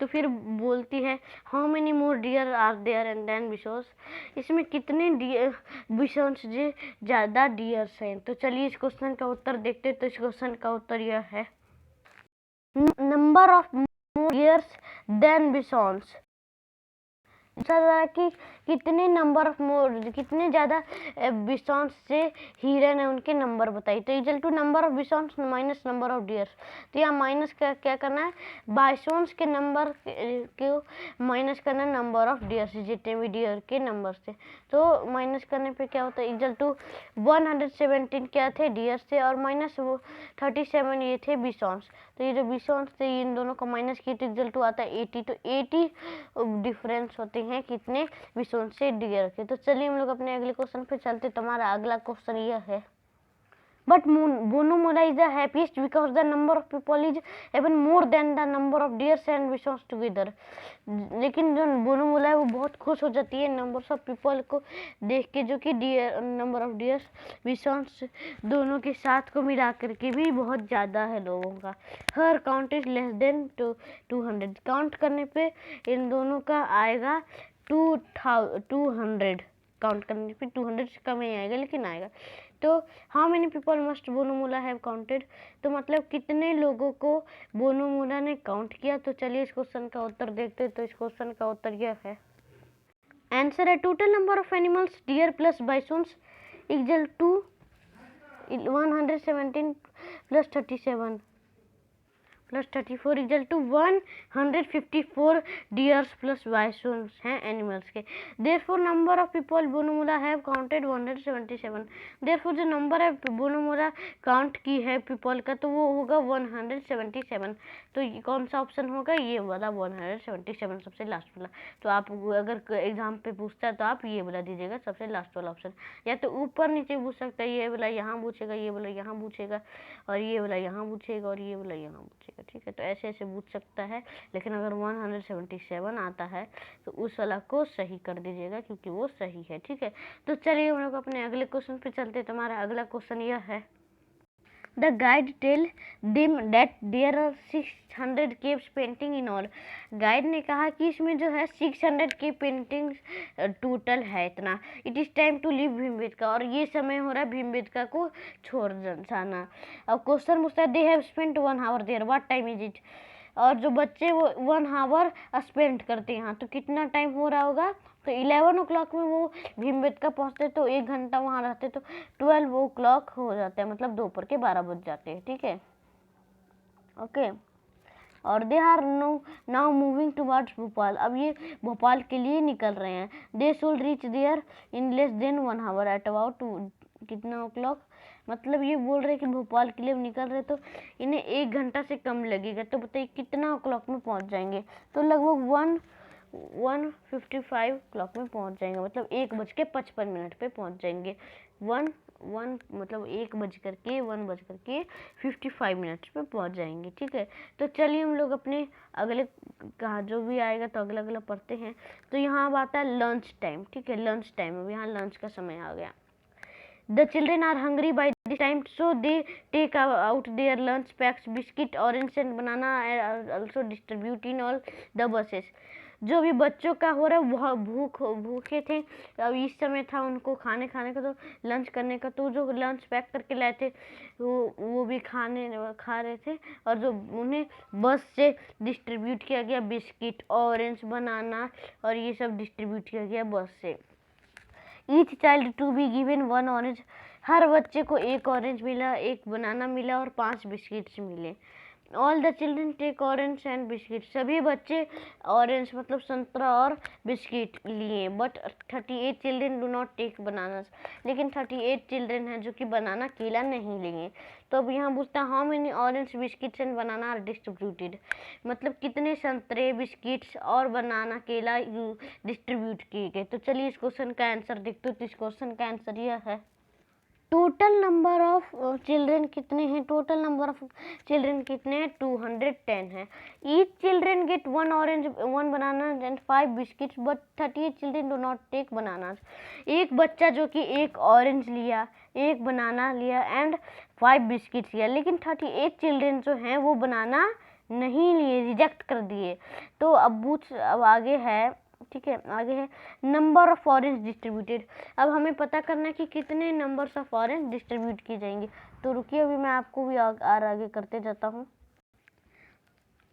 तो फिर बोलती है how many more deer are there and then bisons, इसमें कितने बिशोस जी ज़्यादा डियर्स हैं। तो चलिए इस क्वेश्चन का उत्तर देखते हैं। तो इस क्वेश्चन का उत्तर यह है number of more deers then bisons, कि कितने नंबर ऑफ मोर, कितने ज़्यादा बिसॉन्स से हिरन है उनके नंबर बताइए। तो equal to number of bisons minus number of deers. तो यहाँ माइनस का क्या करना है, बाइसॉन्स के नंबर को माइनस करना है नंबर ऑफ डियर्स, जितने भी डियर के नंबर से। तो माइनस करने पे क्या होता है, इक्वल टू 117 क्या थे, डियर्स थे, और माइनस 37 ये थे बिसॉन्स। तो ये जो बिसॉन्स थे इन दोनों को माइनस किए तो इक्वल टू आता है 80। तो 80 डिफरेंस होते हैं कितने बिसोन से डियर के। तो चलिए हम लोग अपने अगले क्वेश्चन पे चलते। तुम्हारा अगला क्वेश्चन यह है but Bonomala is the happiest because the number of people is even more then the number of deers and bisons together. लेकिन जो बोनोमोला है वो बहुत खुश हो जाती है नंबर्स ऑफ पीपल को देख के, जो कि डियर नंबर ऑफ डियर्स बिसोन्स दोनों के साथ को मिला करके भी बहुत ज़्यादा है लोगों का। Her count is less than 200, count करने पे इन दोनों का आएगा 200, काउंट करने पे 200 से कम ही आएगा लेकिन आएगा। तो how many people must Bonomala have counted, तो मतलब कितने लोगों को बोनोमोला ने काउंट किया। तो चलिए इस क्वेश्चन का उत्तर देखते हैं। तो इस क्वेश्चन का उत्तर यह है आंसर है total number of animals deer plus bisons equal to 117 plus 37 plus 34 equal to 154 deers plus bisons हैं एनिमल्स के। Therefore number of people Bonomala have counted 177। Therefore जो नंबर है बोनोमोला काउंट की है पीपल का तो वो होगा 177। तो ये कौन सा ऑप्शन होगा, ये वाला 177 सबसे लास्ट वाला। तो आप अगर एग्जाम पे पूछता है तो आप ये वाला दीजिएगा सबसे लास्ट वाला ऑप्शन, या तो ऊपर नीचे पूछ सकता है, ये वाला यहाँ पूछेगा, ये वाला यहाँ पूछेगा, और ये वाला यहाँ पूछेगा, और ये वाला यहाँ पूछेगा। ठीक है, तो ऐसे ऐसे पूछ सकता है, लेकिन अगर 177 आता है तो उस वाला को सही कर दीजिएगा क्योंकि वो सही है। ठीक है, तो चलिए हम लोग अपने अगले क्वेश्चन पे चलते हैं। तुम्हारा अगला क्वेश्चन यह है the guide tell them that there are 600 caves painting in all. Guide ने कहा कि इसमें जो है 600 के पेंटिंग्स टोटल है इतना। It is time to leave Bhimbetka, और ये समय हो रहा है भीमबेटका को छोड़ जाना। अब क्वेश्चन पूछता है they have spent 1 hour there, what time is it, और जो बच्चे वो 1 आवर स्पेंड करते हैं यहाँ, तो कितना टाइम हो रहा होगा। तो 11 o'clock में वो भीमबेटका पहुँचते तो 1 घंटा वहाँ रहते तो 12 o'clock हो जाता है, मतलब दोपहर के 12 बज जाते हैं। ठीक है, ओके। और they are now moving towards Bhopal, अब ये भोपाल के लिए निकल रहे हैं। They should reach there in less than 1 hour at about कितना o'clock, मतलब ये बोल रहे हैं कि भोपाल के लिए निकल रहे तो इन्हें 1 घंटा से कम लगेगा। तो बताइए कितना o'clock में पहुंच जाएंगे, तो लगभग 1:55 o'clock में पहुंच जाएंगे, मतलब 1:55 पे पहुंच जाएंगे। 1 मतलब 1:55 पे पहुंच जाएंगे। ठीक है, तो चलिए हम लोग अपने अगले कहा जो भी आएगा तो अगला अगला पढ़ते हैं। तो यहाँ अब आता है लंच टाइम। ठीक है, लंच टाइम, अब यहाँ लंच का समय आ गया। The children are hungry by this time, so they take out their lunch packs. Biscuit, orange and banana are also distributed in all the buses. जो भी बच्चों का हो रहा है वो भूखे थे, अब इस समय था उनको खाने का, तो लंच करने का, तो जो लंच पैक करके लाए थे वो भी खा रहे थे, और जो उन्हें बस से डिस्ट्रीब्यूट किया गया बिस्किट, ऑरेंज, बनाना और ये सब डिस्ट्रीब्यूट किया गया बस से। Each child to be given 1 orange, हर बच्चे को 1 ऑरेंज मिला, 1 बनाना मिला और 5 बिस्किट्स मिले। All the children take orange and biscuit, सभी बच्चे ऑरेंज मतलब संतरा और बिस्किट लिए। But 38 children do not take bananas, लेकिन 38 चिल्ड्रन हैं जो कि बनाना केला नहीं लेंगे। तो अब यहाँ पूछता है how many orange biscuits and banana are distributed, मतलब कितने संतरे, बिस्किट्स और बनाना केला डिस्ट्रीब्यूट किए गए। तो चलिए इस क्वेश्चन का आंसर देखते हो। तो इस क्वेश्चन का आंसर यह है टोटल नंबर ऑफ चिल्ड्रन कितने हैं? टोटल नंबर ऑफ चिल्ड्रन कितने हैं? 210 है। Each children get 1 orange 1 banana and 5 biscuits but 38 children do not take banana. एक बच्चा जो कि एक ऑरेंज लिया, एक बनाना लिया एंड 5 बिस्किट्स लिया, लेकिन 38 चिल्ड्रन जो हैं वो बनाना नहीं लिए, रिजेक्ट कर दिए। तो अब आगे है, ठीक है, आगे है नंबर ऑफ ऑरेंज डिस्ट्रीब्यूटेड। अब हमें पता करना है कि कितने नंबर्स ऑफ ऑरेंज डिस्ट्रीब्यूट की जाएंगी। तो रुकिए, अभी मैं आपको भी आगे करते जाता हूँ।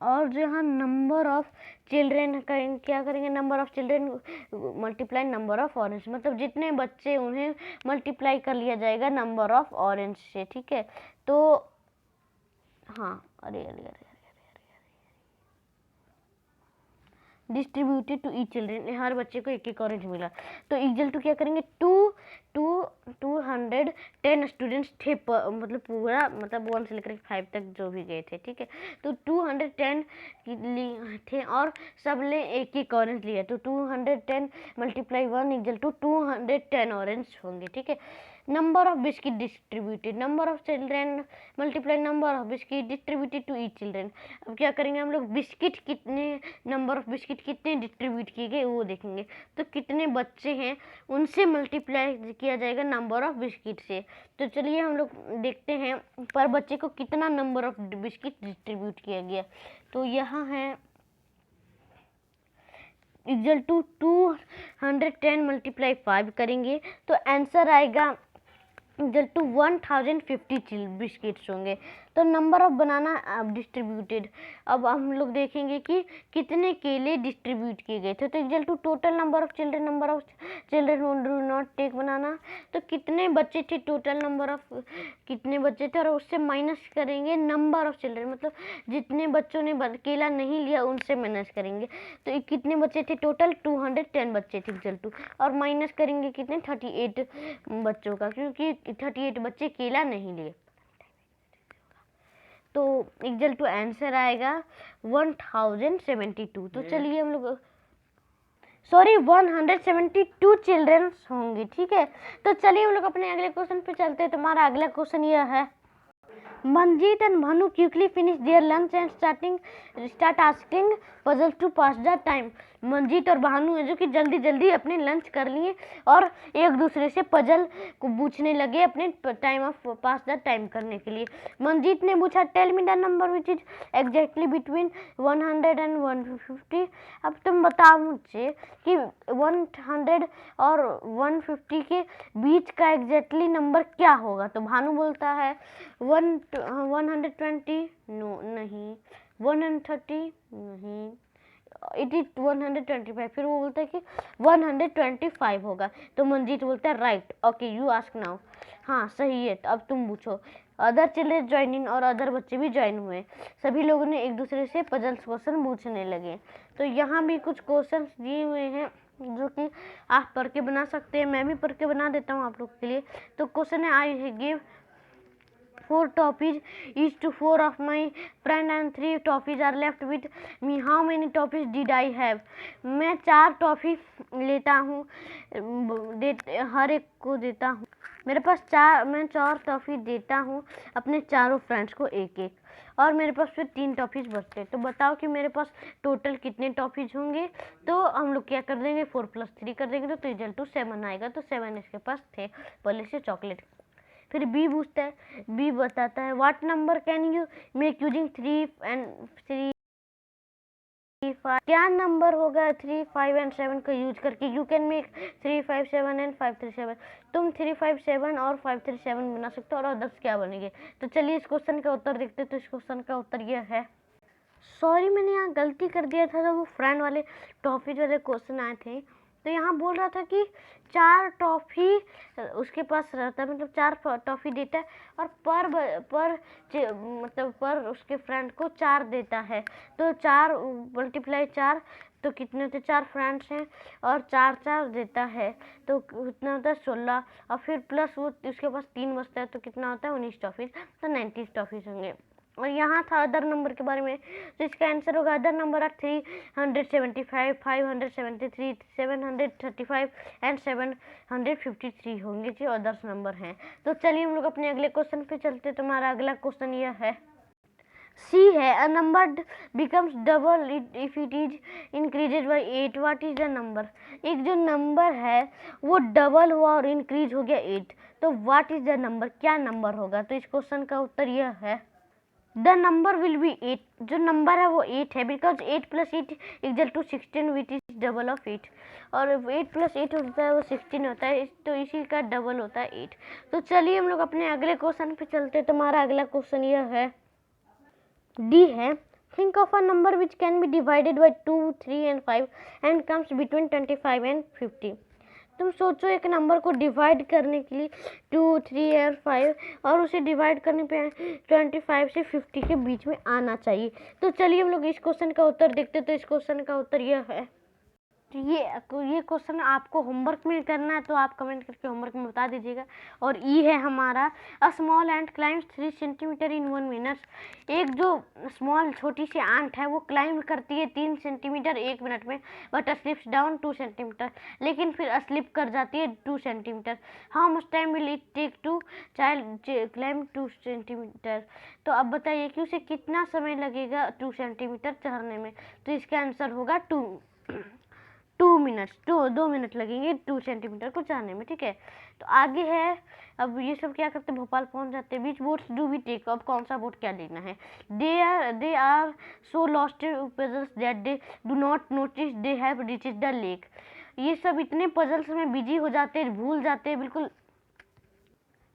और जो यहाँ नंबर ऑफ चिल्ड्रेन करेंगे, क्या करेंगे? Number of children multiply number of orange, मतलब जितने बच्चे उन्हें मल्टीप्लाई कर लिया जाएगा नंबर ऑफ ऑरेंज से, ठीक है। तो हाँ, अरे अरे अरे डिस्ट्रीब्यूटेड टू ईच चिल्ड्रन, हर बच्चे को एक एक ऑरेंज मिला। तो इक्वल टू क्या करेंगे? 210 स्टूडेंट्स थे, मतलब पूरा, मतलब 1 से लेकर 5 तक जो भी गए थे, ठीक है। तो 210 थे और सब ने एक एक ऑरेंज लिया। तो 210 मल्टीप्लाई 1 इक्वल टू 210 ऑरेंज होंगे, ठीक है। Number of biscuit distributed, number of children multiply number of biscuit distributed to each children. अब क्या करेंगे हम लोग? बिस्किट कितने, नंबर ऑफ बिस्किट कितने डिस्ट्रीब्यूट किए गए वो देखेंगे। तो कितने बच्चे हैं उनसे मल्टीप्लाई किया जाएगा नंबर ऑफ बिस्किट से। तो चलिए हम लोग देखते हैं पर बच्चे को कितना नंबर ऑफ बिस्किट डिस्ट्रीब्यूट किया गया। तो यहाँ है इक्वल टू 210 मल्टीप्लाई 5 करेंगे तो आंसर आएगा इक्वल टू 1050 बिस्किट्स होंगे। तो नंबर ऑफ बनाना डिस्ट्रीब्यूटेड, अब हम लोग देखेंगे कि कितने केले डिस्ट्रीब्यूट किए गए थे। तो equal to total number of children, number of children do not take banana, तो कितने बच्चे थे, टोटल नंबर ऑफ कितने बच्चे थे, और उससे माइनस करेंगे नंबर ऑफ चिल्ड्रन, मतलब जितने बच्चों ने केला नहीं लिया उनसे माइनस करेंगे। तो कितने बच्चे थे? टोटल 210 बच्चे थे इक्वल टू, और माइनस करेंगे कितने? 38 बच्चों का, क्योंकि 38 बच्चे केला नहीं लिए। तो इक्वल टू आंसर आएगा 1072। तो चलिए हम लोग, सॉरी 172 चिल्ड्रंस होंगे, ठीक है। तो चलिए हम लोग अपने अगले क्वेश्चन पे चलते हैं। तुम्हारा अगला क्वेश्चन यह है, Manjeet and Bhanu quickly finished their lunch and start asking puzzles to pass the time. Manjeet और भानु है जो कि जल्दी जल्दी अपने लंच कर लिए और एक दूसरे से पजल को पूछने लगे अपने time of pass the time करने के लिए। मंजीत ने पूछा tell me the number which is exactly between 100 and 150। अब तुम बताओ मुझे कि 100 और 150 के बीच का एग्जैक्टली नंबर क्या होगा। तो भानु बोलता है 120, नो नहीं, 130 नहीं, इट इज 125। फिर वो बोलता है कि 125 होगा। तो मंजीत बोलता है right, okay you ask now. हाँ सही है, तो अब तुम पूछो। अदर चिल्ड्रन ज्वाइन इन, और अदर बच्चे भी ज्वाइन हुए। सभी लोगों ने एक दूसरे से पजल्स क्वेश्चन पूछने लगे। तो यहाँ भी कुछ क्वेश्चन दिए हुए हैं जो कि आप पढ़ के बना सकते हैं। मैं भी पढ़ के बना देता हूँ आप लोग के लिए। तो क्वेश्चन है, I give 4 toffees each to 4 of my friend and 3 toffees are left with me. How many toffees did I have? मैं 4 टॉफ़ी लेता हूँ, हर एक को देता हूँ। मेरे पास मैं 4 टॉफ़ी देता हूँ अपने चारों फ्रेंड्स को एक एक, और मेरे पास फिर 3 टॉफ़ीज बचते हैं। तो बताओ कि मेरे पास टोटल कितने टॉफ़ीज होंगे। तो हम लोग क्या कर देंगे, 4 + 3 कर देंगे, तो रिजल्ट टू 7 आएगा। तो 7 इसके पास थे पहले से चॉकलेट। फिर बी पूछता है, बी बताता है what number can you make using 3 and 3 5। क्या नंबर होगा 3 5 and 7 का यूज करके यू कैन मेक 3 5 7 and 5 3 7। तुम 3 5 7 और 5 3 7 बना सकते हो, और अदर्स क्या बनेंगे। तो चलिए इस क्वेश्चन का उत्तर देखते। तो इस क्वेश्चन का उत्तर यह है, सॉरी मैंने यहाँ गलती कर दिया था जब वो फ्रेंड वाले टॉफी वाले क्वेश्चन आए थे। तो यहाँ बोल रहा था कि 4 टॉफ़ी उसके पास रहता है, मतलब 4 टॉफ़ी देता है, और पर उसके फ्रेंड को 4 देता है। तो 4 × 4 तो कितने होते, 4 फ्रेंड्स हैं और 4 4 देता है, तो कितना होता है 16, और फिर प्लस वो उसके पास 3 बचता है, तो कितना होता है 19 टॉफ़ीज। तो 90 टॉफ़ीज होंगे। और यहाँ था अदर नंबर के बारे में, तो इसका आंसर होगा अदर नंबर आर 375, 573, 735 एंड 753 होंगे जी, अदर्स नंबर हैं। तो चलिए हम लोग अपने अगले क्वेश्चन पे चलते। तुम्हारा अगला क्वेश्चन यह है, सी है, a number becomes double if it is increased by 8, what is the number. एक जो नंबर है वो डबल हुआ और इंक्रीज हो गया 8, तो व्हाट इज द नंबर, क्या नंबर होगा। तो इस क्वेश्चन का उत्तर यह है, द नंबर विल बी 8, जो नंबर है वो 8 है, because 8 + 8 = 16 which is double of 8, और 8 + 8 होता है वो 16 होता है, तो इसी का डबल होता है 8। तो चलिए हम लोग अपने अगले क्वेश्चन पे चलते। तुम्हारा अगला क्वेश्चन यह है, डी है, think of a number which can be divided by 2, 3 and 5 and comes between 25 and 50। तुम सोचो एक नंबर को डिवाइड करने के लिए 2, 3 और 5, और उसे डिवाइड करने पे 25 से 50 के बीच में आना चाहिए। तो चलिए हम लोग इस क्वेश्चन का उत्तर देखते। तो इस क्वेश्चन का उत्तर यह है, तो ये क्वेश्चन आपको होमवर्क में करना है, तो आप कमेंट करके होमवर्क में बता दीजिएगा। और ई है हमारा, a small ant climbs 3 centimetre in 1 minute. एक जो स्मॉल छोटी सी आंट है वो क्लाइंब करती है 3 सेंटीमीटर 1 मिनट में, बट स्लिप्स डाउन 2 सेंटीमीटर, लेकिन फिर स्लिप कर जाती है 2 centimetre. How much time will it take to child climb 2 centimetre. तो अब बताइए कि उसे कितना समय लगेगा 2 सेंटीमीटर चढ़ने में। तो इसका आंसर होगा 2 मिनट्स, 2 मिनट लगेंगे 2 सेंटीमीटर को चढ़ने में, ठीक है। तो आगे है, अब ये सब क्या करते हैं, भोपाल पहुंच जाते हैं। Which boats do we take, अब कौन सा बोट क्या लेना है। They are so lost puzzles that they do not notice they have reached the lake. ये सब इतने पजल्स में बिजी हो जाते हैं, भूल जाते हैं, बिल्कुल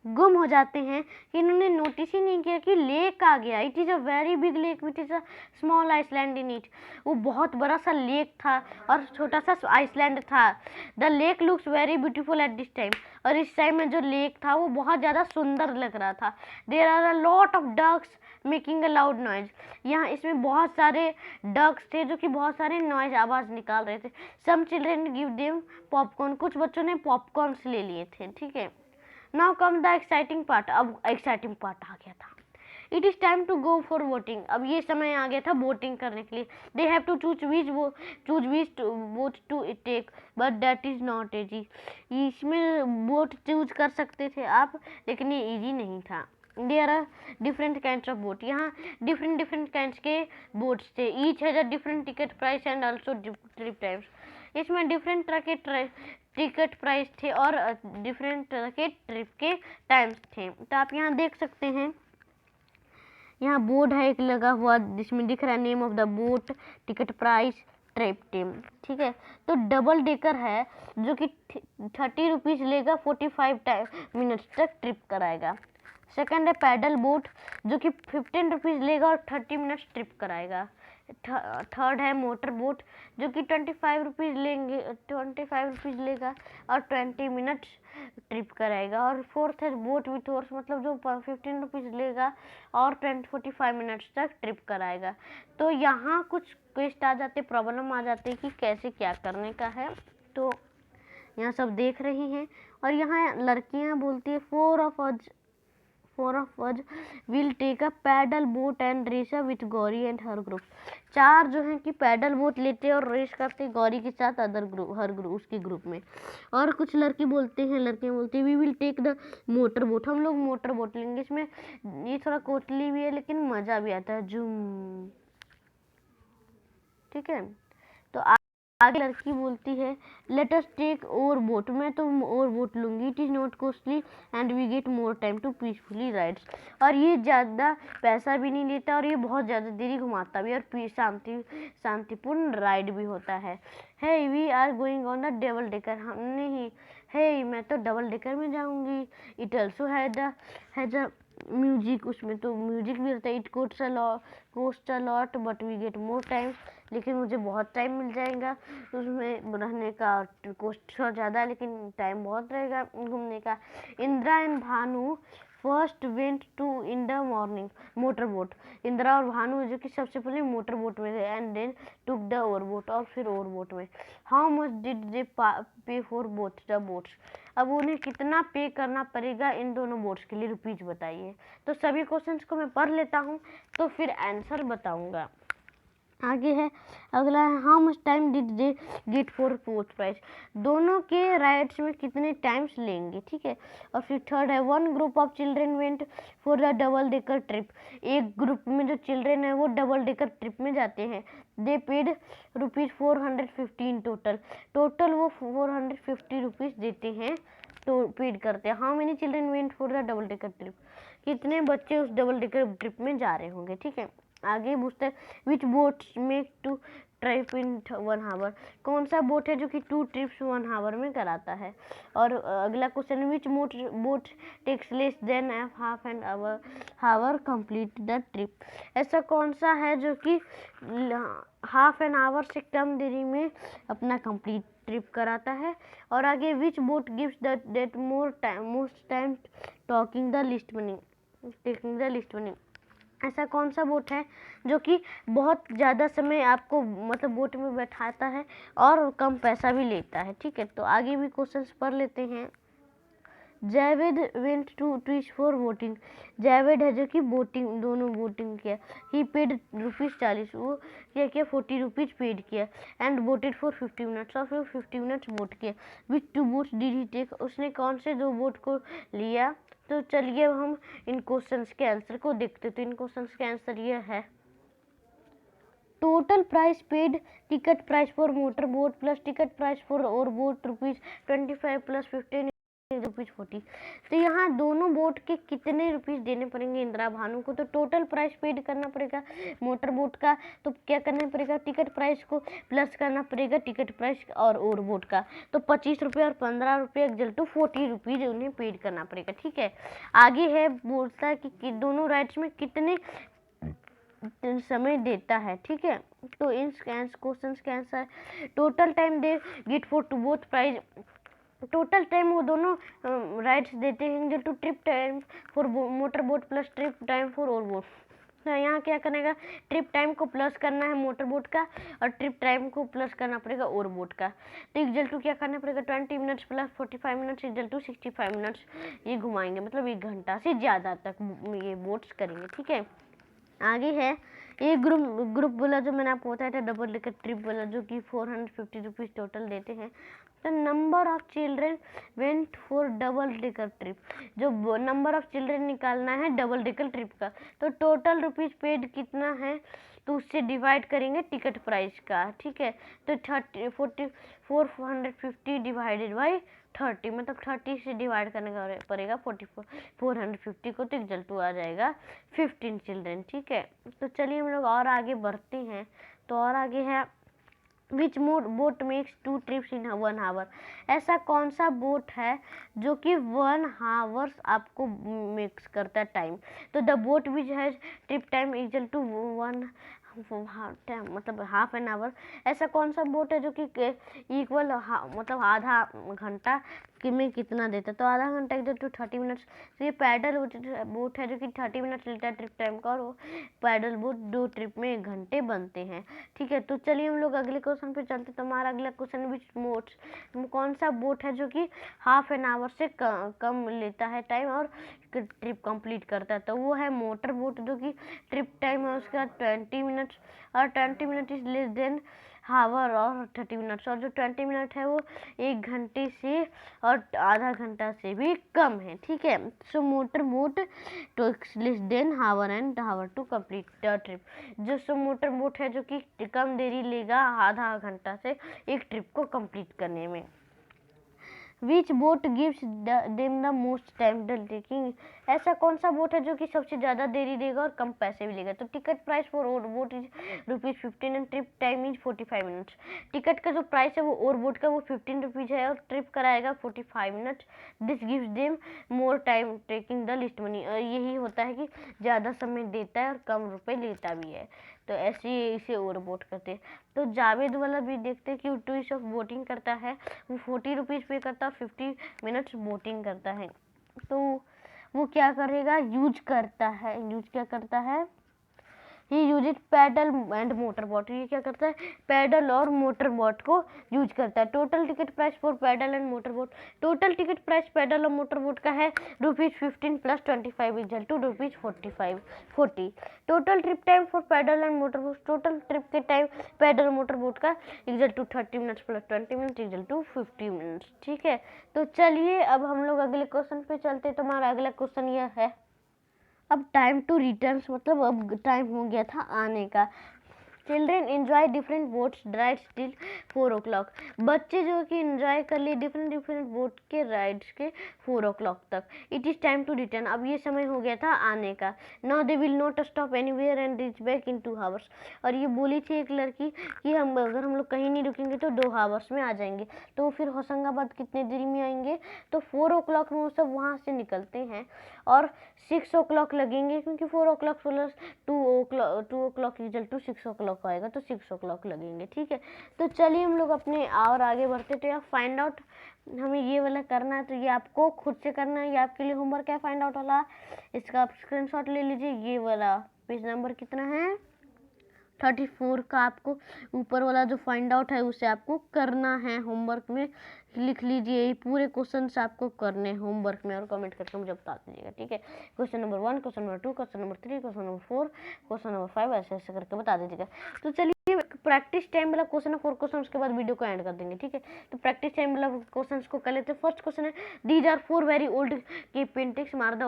गुम हो जाते हैं कि इन्होंने नोटिस ही नहीं किया कि लेक आ गया। It is a very big lake which is a small island in it. वो बहुत बड़ा सा लेक था और छोटा सा आइसलैंड था। The lake looks very beautiful at this time, और इस टाइम में जो लेक था वो बहुत ज़्यादा सुंदर लग रहा था। There are a lot of ducks making a loud noise. यहाँ इसमें बहुत सारे डक्स थे जो कि बहुत सारे नॉइज आवाज़ निकाल रहे थे। Some children give them popcorn, कुछ बच्चों ने पॉपकॉर्न्स ले लिए थे, ठीक है। Now come the exciting part, अब एक्साइटिंग पार्ट आ गया था। It is time to go for voting, अब ये समय आ गया था वोटिंग करने के लिए। They have to choose which vote to take, but that is not easy. इसमें वोट चूज कर सकते थे आप, लेकिन ये इजी नहीं था। There are different kinds of boat, यहाँ डिफरेंट काइंड्स के बोट्स थे। Each has a different ticket price and also trip times. इसमें डिफरेंट तरह के टिकट प्राइस थे और डिफरेंट तरह के ट्रिप के टाइम्स थे। तो आप यहाँ देख सकते हैं, यहाँ बोर्ड है एक लगा हुआ जिसमें दिख रहा है name of the boat, ticket price, trip time, ठीक है। तो डबल डेकर है जो कि 30 रुपीज़ लेगा, 45 मिनट्स तक ट्रिप कराएगा। सेकंड है पैडल बोट जो कि 15 रुपीज़ लेगा और 30 मिनट्स ट्रिप कराएगा। थर्ड है मोटर बोट जो कि 25 रुपीज़ लेगा और 20 मिनट्स ट्रिप कराएगा। और फोर्थ है बोट विथ हॉर्स, मतलब जो 15 रुपीज़ लेगा और 45 मिनट्स तक ट्रिप कराएगा। तो यहाँ कुछ क्वेश्चन आ जाते, प्रॉब्लम आ जाती है कि कैसे क्या करने का है। तो यहाँ सब देख रही हैं, और यहाँ लड़कियाँ बोलती है four of us will take a paddle boat and race with Gauri and her group. 4 जो हैं कि पैडल बोट लेते हैं और रेस करते हैं गौरी के साथ हर ग्रुप उसके ग्रुप में। और कुछ लड़कियाँ बोलती हैं we will take the motor boat, हम लोग मोटर बोट लेंगे। इसमें ये थोड़ा कोटली भी है लेकिन मज़ा भी आता है, झूम, ठीक है। तो आगे लड़की बोलती है let us take over boat, मैं तो ओवर बोट लूँगी। It is not costly and we get more time to peacefully rides, और ये ज़्यादा पैसा भी नहीं लेता और ये बहुत ज़्यादा देरी घुमाता भी, और शांतिपूर्ण राइड भी होता है। Hey we are going on the double decker, हमने ही हे मैं तो डबल डेकर में जाऊँगी। It also has a music, उसमें तो म्यूजिक भी रहता है। It cost a lot but we get more time, लेकिन मुझे बहुत टाइम मिल जाएगा उसमें रहने का। कोस्ट थोड़ा ज़्यादा लेकिन टाइम बहुत रहेगा घूमने का। Indira and Bhanu first went to in the morning motor boat. Indira और भानु जो कि सबसे पहले मोटर बोट में थे and then took the over boat, और फिर ओवर बोट में। How much did they pay for both the boats. अब उन्हें कितना पे करना पड़ेगा इन दोनों बोट्स के लिए, रुपीज बताइए। तो सभी क्वेश्चंस को मैं पढ़ लेता हूँ तो फिर आंसर बताऊंगा। आगे है अगला है how much time did they get for both price. दोनों के राइड्स में कितने टाइम्स लेंगे, ठीक है। और फिर थर्ड है one group of children went for the double decker trip. एक ग्रुप में जो चिल्ड्रेन है वो डबल डेकर ट्रिप में जाते हैं। दे पेड रुपीज 415 टोटल वो 450 रुपीज देते हैं तो पेड करते हैं। How many children went for the double decker trip. कितने बच्चे उस डबल डेकर ट्रिप में जा रहे होंगे, ठीक है। आगे पूछते हैं which boats make two trip in 1 hour. कौन सा बोट है जो कि 2 ट्रिप्स 1 आवर में कराता है। और अगला question which boat takes less than half an hour complete the trip. ऐसा कौन सा है जो कि हाफ एन आवर से कम देरी में अपना कंप्लीट ट्रिप कराता है। और आगे which boat gives that most time talking the list money taking the list money. ऐसा कौन सा बोट है जो कि बहुत ज़्यादा समय आपको मतलब बोट में बैठाता है और कम पैसा भी लेता है, ठीक है। तो आगे भी क्वेश्चंस पढ़ लेते हैं। Javed went to twitch for boating. Javed है जो कि बोटिंग दोनों बोटिंग किया। ही पेड ₹40, वो क्या किया 40 रुपीज़ पेड किया एंड बोटेड फॉर 50 मिनट्स, और फिर 50 मिनट्स बोट किया। विच 2 बोट्स डिड ही टेक। उसने कौन से 2 बोट को लिया। तो चलिए अब हम इन क्वेश्चंस के आंसर को देखते। तो इन क्वेश्चंस के आंसर ये है total price paid ticket price for motor boat plus ticket price for और बोट ₹25 प्लस 15 ₹40। तो यहाँ दोनों बोट के कितने रुपीस देने पड़ेंगे इंदिरा भानु को। तो टोटल प्राइस पेड करना पड़ेगा मोटर बोट का, तो क्या करना पड़ेगा टिकट प्राइस को प्लस करना पड़ेगा टिकट प्राइस और बोट का। तो 25 रुपये और 15 रुपये इक्वल टू 40 रुपीज उन्हें पेड करना पड़ेगा, ठीक है। आगे है बोलता है कि दोनों राइड्स में कितने समय देता है, ठीक है। तो इन क्वेश्चन के answer total time they get for two both price. Total time वो दोनों राइड्स देते हैं जो two trip time for motor boat plus trip time for और बोट। तो यहाँ क्या करेगा ट्रिप टाइम को प्लस करना है मोटर बोट का और ट्रिप टाइम को प्लस करना पड़ेगा और बोट का। तो इक्वल टू क्या करना पड़ेगा 20 minutes plus 45 minutes equal to 65 minutes ये घुमाएंगे, मतलब 1 घंटा से ज़्यादा तक ये बोट्स करेंगे, ठीक है। आगे है एक ग्रुप बोला जो मैंने आपको बताया था डबल डेकर ट्रिप बोला जो कि 450 रुपीज़ टोटल देते हैं। तो number of children went for double decker trip, जो नंबर ऑफ चिल्ड्रेन निकालना है डबल डेकर ट्रिप का। तो टोटल रुपीज़ पेड कितना है तो उससे डिवाइड करेंगे टिकट प्राइस का, ठीक है। तो 450 डिवाइडेड बाई 30 मतलब 30 से डिवाइड करने का पड़ेगा 450 को, तो इक्वल टू आ जाएगा 15 चिल्ड्रेन, ठीक है। तो चलिए हम लोग और आगे बढ़ते हैं। तो और आगे है which boat makes 2 trips in 1 hour. ऐसा कौन सा बोट है जो कि 1 आवर्स आपको मिक्स करता है टाइम। तो the boat which has trip time equal to 1 मतलब हाफ एन आवर। ऐसा कौन सा बोट है जो कि इक्वल मतलब आधा घंटा में कितना देता है। तो आधा घंटा इक्वल टू 30 मिनट्स। तो ये पैडल बोट है जो कि 30 मिनट्स लेता है ट्रिप टाइम का, और वो पैडल बोट 2 ट्रिप में 1 घंटे बनते हैं, ठीक है। तो चलिए हम लोग अगले क्वेश्चन पे चलते। तो हमारा अगला क्वेश्चन विच बोट्स कौन सा बोट है जो कि हाफ एन आवर से कम लेता है टाइम और ट्रिप कंप्लीट करता है। तो वो है मोटर बोट जो कि ट्रिप टाइम है उसका 20 मिनट्स और 20 मिनट इज लेस देन हावर और 30 मिनट्स, और जो 20 मिनट है वो 1 घंटे से और आधा घंटा से भी कम है, ठीक है। So motor boat to less than hour and hour to complete the trip. जो सो मोटर बोट है जो कि कम देरी लेगा आधा घंटा से एक ट्रिप को कंप्लीट करने में। Which boat gives them the most time taking. ऐसा कौन सा बोट है जो कि सबसे ज़्यादा देरी देगा और कम पैसे भी लेगा। तो टिकट प्राइस फॉर और boat is ₹15 and trip time is 45 minutes. Ticket का जो प्राइस है वो और बोट का वो 15 रुपीज़ है और ट्रिप कराएगा 45 minutes. This gives them more time taking the list money. यही होता है कि ज़्यादा समय देता है और कम रुपए लेता भी है, तो ऐसे इसे और बोट करते हैं। तो जावेद वाला भी देखते हैं कि वो 2 इज ऑफ बोटिंग करता है, वो 40 रुपीज़ पे करता है और 50 मिनट्स बोटिंग करता है। तो वो क्या करेगा, यूज करता है, यूज क्या करता है, he use paddle and motor boat, ये क्या करता है, पैडल और मोटर बोट को यूज करता है। Total ticket price for paddle and motor boat, total ticket price paddle और मोटर बोट का है ₹15 + 25 equal to ₹40। Total trip time for paddle and motor boat, total trip के टाइम पैडल और मोटर बोट का equal to 30 minutes + 20 minutes equal to 50 minutes. ठीक है, तो चलिए अब हम लोग अगले क्वेश्चन पे चलते हैं। तो हमारा अगला क्वेश्चन यह है, अब टाइम टू रिटर्न, मतलब अब टाइम हो गया था आने का। Children enjoy different boats rides till 4 o'clock, बच्चे जो कि एंजॉय कर लिए डिफरेंट बोट के राइड्स के 4 o'clock तक। It is time to return, अब ये समय हो गया था आने का। Now they will not stop anywhere and reach back in 2 hours, और ये बोली थी एक लड़की कि अगर हम लोग कहीं नहीं रुकेंगे तो 2 hours में आ जाएंगे। तो फिर होशंगाबाद कितने देरी में आएंगे, तो 4 o'clock में वो सब वहाँ से निकलते हैं और 6 o'clock लगेंगे, क्योंकि 4 o'clock plus 2 o'clock equal to 6 o'clock आएगा, तो 6 o'clock लगेंगे। ठीक है, तो चलिए हम लोग अपने और आगे बढ़ते। तो यार फाइंड आउट हमें ये वाला करना है, तो ये आपको खुद से करना है, ये आपके लिए होमवर्क है फाइंड आउट वाला। इसका आप स्क्रीनशॉट ले लीजिए। ये वाला पेज नंबर कितना है, 34 का आपको ऊपर वाला जो फाइंड आउट है उसे आपको करना है होमवर्क में। लिख लीजिए, ये पूरे क्वेश्चंस आपको करने हैं होमवर्क में और कमेंट करके मुझे बता दीजिएगा। ठीक है, question number 1, question number 2, question number 3, question number 4, question number 5, ऐसे ऐसे करके बता दीजिएगा। तो चलिए प्रैक्टिस टाइम वाला क्वेश्चन है 4 क्वेश्चन, उसके बाद वीडियो को एंड कर देंगे। ठीक है, तो प्रैक्टिस टाइम वाला क्वेश्चन को कर लेते हैं। फर्स्ट क्वेश्चन है, these are 4 very old cave paintings, mark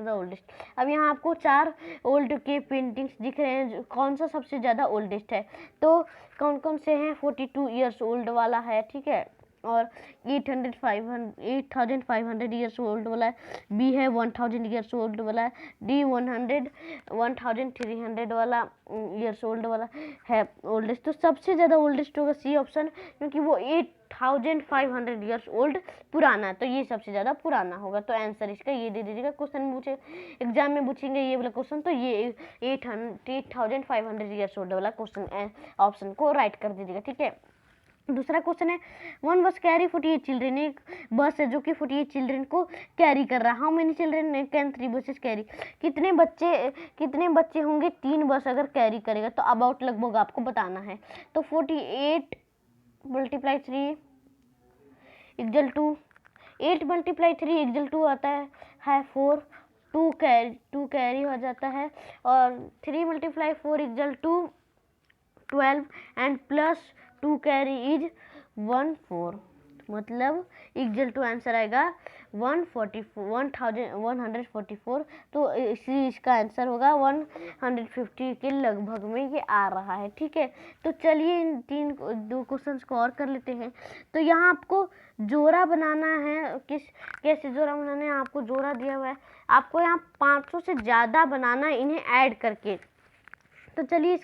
the oldest. अब यहाँ आपको 4 ओल्ड केव पेंटिंग्स दिख रहे हैं, कौन सा सबसे ज़्यादा ओल्डेस्ट है, तो कौन कौन से हैं, 42 ईयर्स ओल्ड वाला है, ठीक है, और 8500 ईयर्स ओल्ड वाला है, बी है 1000 ईयर्स ओल्ड वाला है, डी 1300 वाला ईयर्स ओल्ड वाला है ओल्डेस्ट। तो सबसे ज़्यादा ओल्डेस्ट होगा सी ऑप्शन, क्योंकि वो 8500 ईयर्स ओल्ड पुराना है, तो ये सबसे ज़्यादा पुराना होगा। तो आंसर इसका ये दे दीजिएगा। क्वेश्चन पूछे एग्जाम में पूछेंगे ये वाला क्वेश्चन, तो ये 8500 ईयर्स ओल्ड वाला क्वेश्चन ऑप्शन को राइट कर दीजिएगा। ठीक है, दूसरा क्वेश्चन है, 1 बस कैरी 48 चिल्ड्रेन, एक बस है जो कि 48 चिल्ड्रेन को कैरी कर रहा है। How many children can 3 buses carry, कितने बच्चे होंगे 3 बस अगर कैरी करेगा, तो अबाउट लगभग आपको बताना है। तो 48 × 3 इक्वल टू 8 × 3 इक्वल टू आता है 4, 2 कैरी हो जाता है, और 3 × 4 equal to 12 and plus 2 carry is 14, मतलब इक्वल टू आंसर आएगा 144। तो इसका आंसर होगा 150 के लगभग में ये आ रहा है। ठीक है, तो चलिए इन 2 क्वेश्चंस को और कर लेते हैं। तो यहाँ आपको जोड़ा बनाना है, कैसे जोड़ा बनाना है, आपको जोड़ा दिया हुआ है, आपको यहाँ 500 से ज़्यादा बनाना है इन्हें ऐड करके। तो चलिए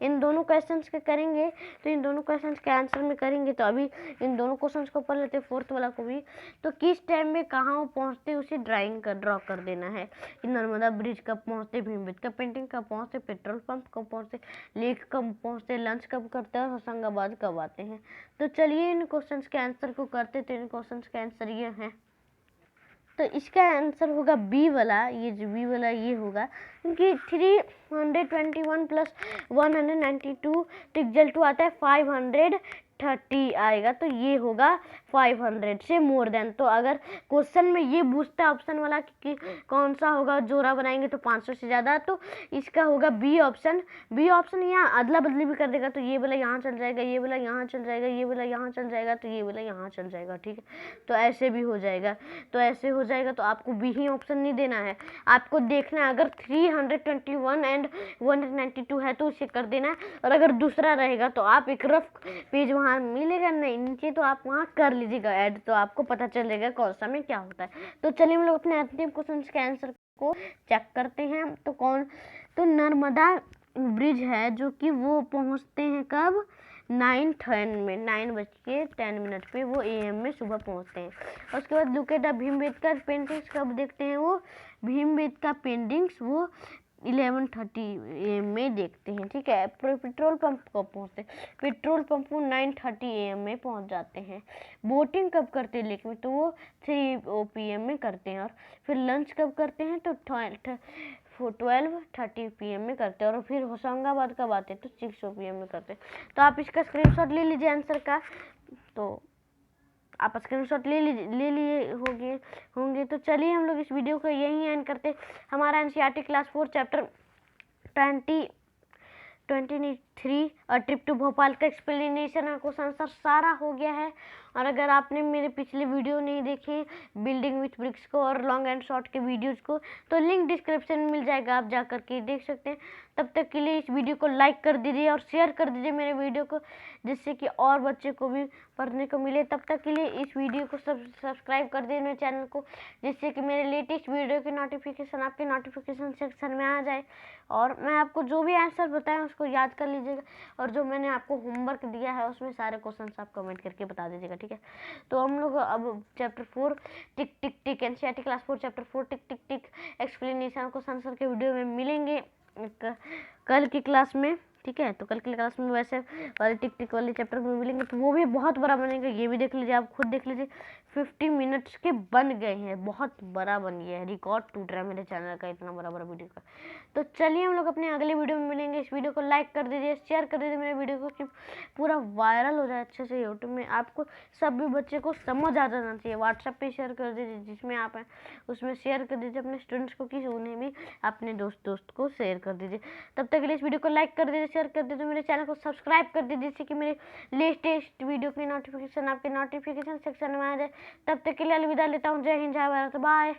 इन दोनों क्वेश्चंस के करेंगे, तो इन दोनों क्वेश्चंस के आंसर में करेंगे। तो अभी इन दोनों क्वेश्चंस को पढ़ लेते हैं, 4th वाला को भी। तो किस टाइम में कहाँ वो पहुँचते उसे ड्रा कर देना है। नर्मदा ब्रिज कब पहुँचते, भीमबेटका पेंटिंग कब पहुँचते, पेट्रोल पंप कब पहुँचते, लेक कब पहुँचते, लंच कब करते हैं और होशंगाबाद कब आते हैं। तो चलिए इन क्वेश्चन के आंसर को करते। तो इन क्वेश्चन के आंसर ये हैं, तो इसका आंसर होगा बी वाला, ये जो बी वाला ये होगा, क्योंकि 321 + 192 तो इक्वल टू आता है 530 आएगा, तो ये होगा 500 से मोर देन। तो अगर क्वेश्चन में ये पूछता है ऑप्शन वाला कि कौन सा होगा जोड़ा बनाएंगे तो 500 से ज़्यादा, तो इसका होगा बी ऑप्शन। यहाँ अदला बदली भी कर देगा, तो ये वाला यहाँ चल जाएगा, ये वाला यहाँ चल जाएगा, ये वाला यहाँ चल जाएगा, तो ये वाला यहाँ चल जाएगा। ठीक है, तो ऐसे भी हो जाएगा, तो ऐसे हो जाएगा। तो आपको बी ही ऑप्शन नहीं देना है, आपको देखना है अगर 321 एंड 192 है तो उसे कर देना है, और अगर दूसरा रहेगा तो आप एक रफ पेज वहाँ मिलेगा नहीं नीचे, तो आप वहाँ कर लीजिएगा ऐड, तो आपको पता चलेगा कौन सा में क्या होता है। तो चलिए हम लोग अपने अंतिम क्वेश्चन के आंसर को चेक करते हैं। तो नर्मदा ब्रिज है जो कि वो पहुँचते हैं कब, 9:10 में, 9:10 पे वो AM में सुबह पहुँचते हैं। उसके बाद look at the Bhimbetka paintings कब देखते हैं वो, भीमबेटका पेंटिंग्स वो 11:30 AM में देखते हैं, ठीक है। पेट्रोल पंप कब पहुँचते हैं? पेट्रोल पंप वो 9:30 AM में पहुँच जाते हैं। बोटिंग कब करते हैं लेक में? तो वो 3 PM में करते हैं। और फिर लंच कब करते हैं? तो 12:30 PM में करते हैं। और फिर होशंगाबाद कब आते हैं? तो 6 PM में करते हैं। तो आप इसका स्क्रीनशॉट ले लीजिए आंसर का। तो आप स्क्रीनशॉट ले लिए होंगे। तो चलिए हम लोग इस वीडियो को यहीं एंड करते। हमारा NCERT class 4 chapter 23 trip to Bhopal का एक्सप्लेनेशन और क्वेश्चन आंसर सारा हो गया है। और अगर आपने मेरे पिछले वीडियो नहीं देखे बिल्डिंग विथ ब्रिक्स को और लॉन्ग एंड शॉर्ट के वीडियोस को, तो लिंक डिस्क्रिप्शन में मिल जाएगा, आप जा करके देख सकते हैं। तब तक के लिए इस वीडियो को लाइक कर दीजिए और शेयर कर दीजिए मेरे वीडियो को, जिससे कि और बच्चे को भी पढ़ने को मिले। तब तक के लिए इस वीडियो को सब्सक्राइब कर दीजिए मेरे चैनल को, जिससे कि मेरे लेटेस्ट वीडियो की नोटिफिकेशन आपके नोटिफिकेशन सेक्शन में आ जाए। और मैं आपको जो भी आंसर बताया उसको याद कर लीजिएगा, और जो मैंने आपको होमवर्क दिया है उसमें सारे क्वेश्चंस आप कमेंट करके बता दीजिएगा, ठीक है। तो हम लोग अब चैप्टर 4 टिक टिक टिक एनसीईआरटी क्लास 4 चैप्टर 4 टिक टिक टिक एक्सप्लेनेशन क्वेश्चन आंसर के वीडियो में मिलेंगे कल की क्लास में, ठीक है। तो कल की क्लास में वैसे वाले टिक टिक वाले चैप्टर में मिलेंगे, तो वो भी बहुत बड़ा बनेगा। ये भी देख लीजिए, आप खुद देख लीजिए, 50 मिनट्स के बन गए हैं, बहुत बड़ा बन गया है, रिकॉर्ड टूट रहा है मेरे चैनल का इतना बड़ा बड़ा वीडियो का। तो चलिए हम लोग अपने अगले वीडियो में मिलेंगे। इस वीडियो को लाइक कर दीजिए, शेयर कर दीजिए मेरे वीडियो को, कि पूरा वायरल हो जाए अच्छे से यूट्यूब में। आपको सभी बच्चे को समझ आ जाना चाहिए। व्हाट्सएप पे शेयर कर दीजिए, जिसमें आप हैं उसमें शेयर कर दीजिए अपने स्टूडेंट्स को, कि उन्हें भी अपने दोस्त को शेयर कर दीजिए। तब तक के लिए इस वीडियो को लाइक कर दीजिए, शेयर कर दीजिए, मेरे चैनल को सब्सक्राइब कर दीजिए, जिससे कि मेरे लेटेस्ट वीडियो की नोटिफिकेशन आपके नोटिफिकेशन सेक्शन में आ जाए। तब तक के लिए अलविदा लेता हूँ। जय हिंद, जय भारत, बाय।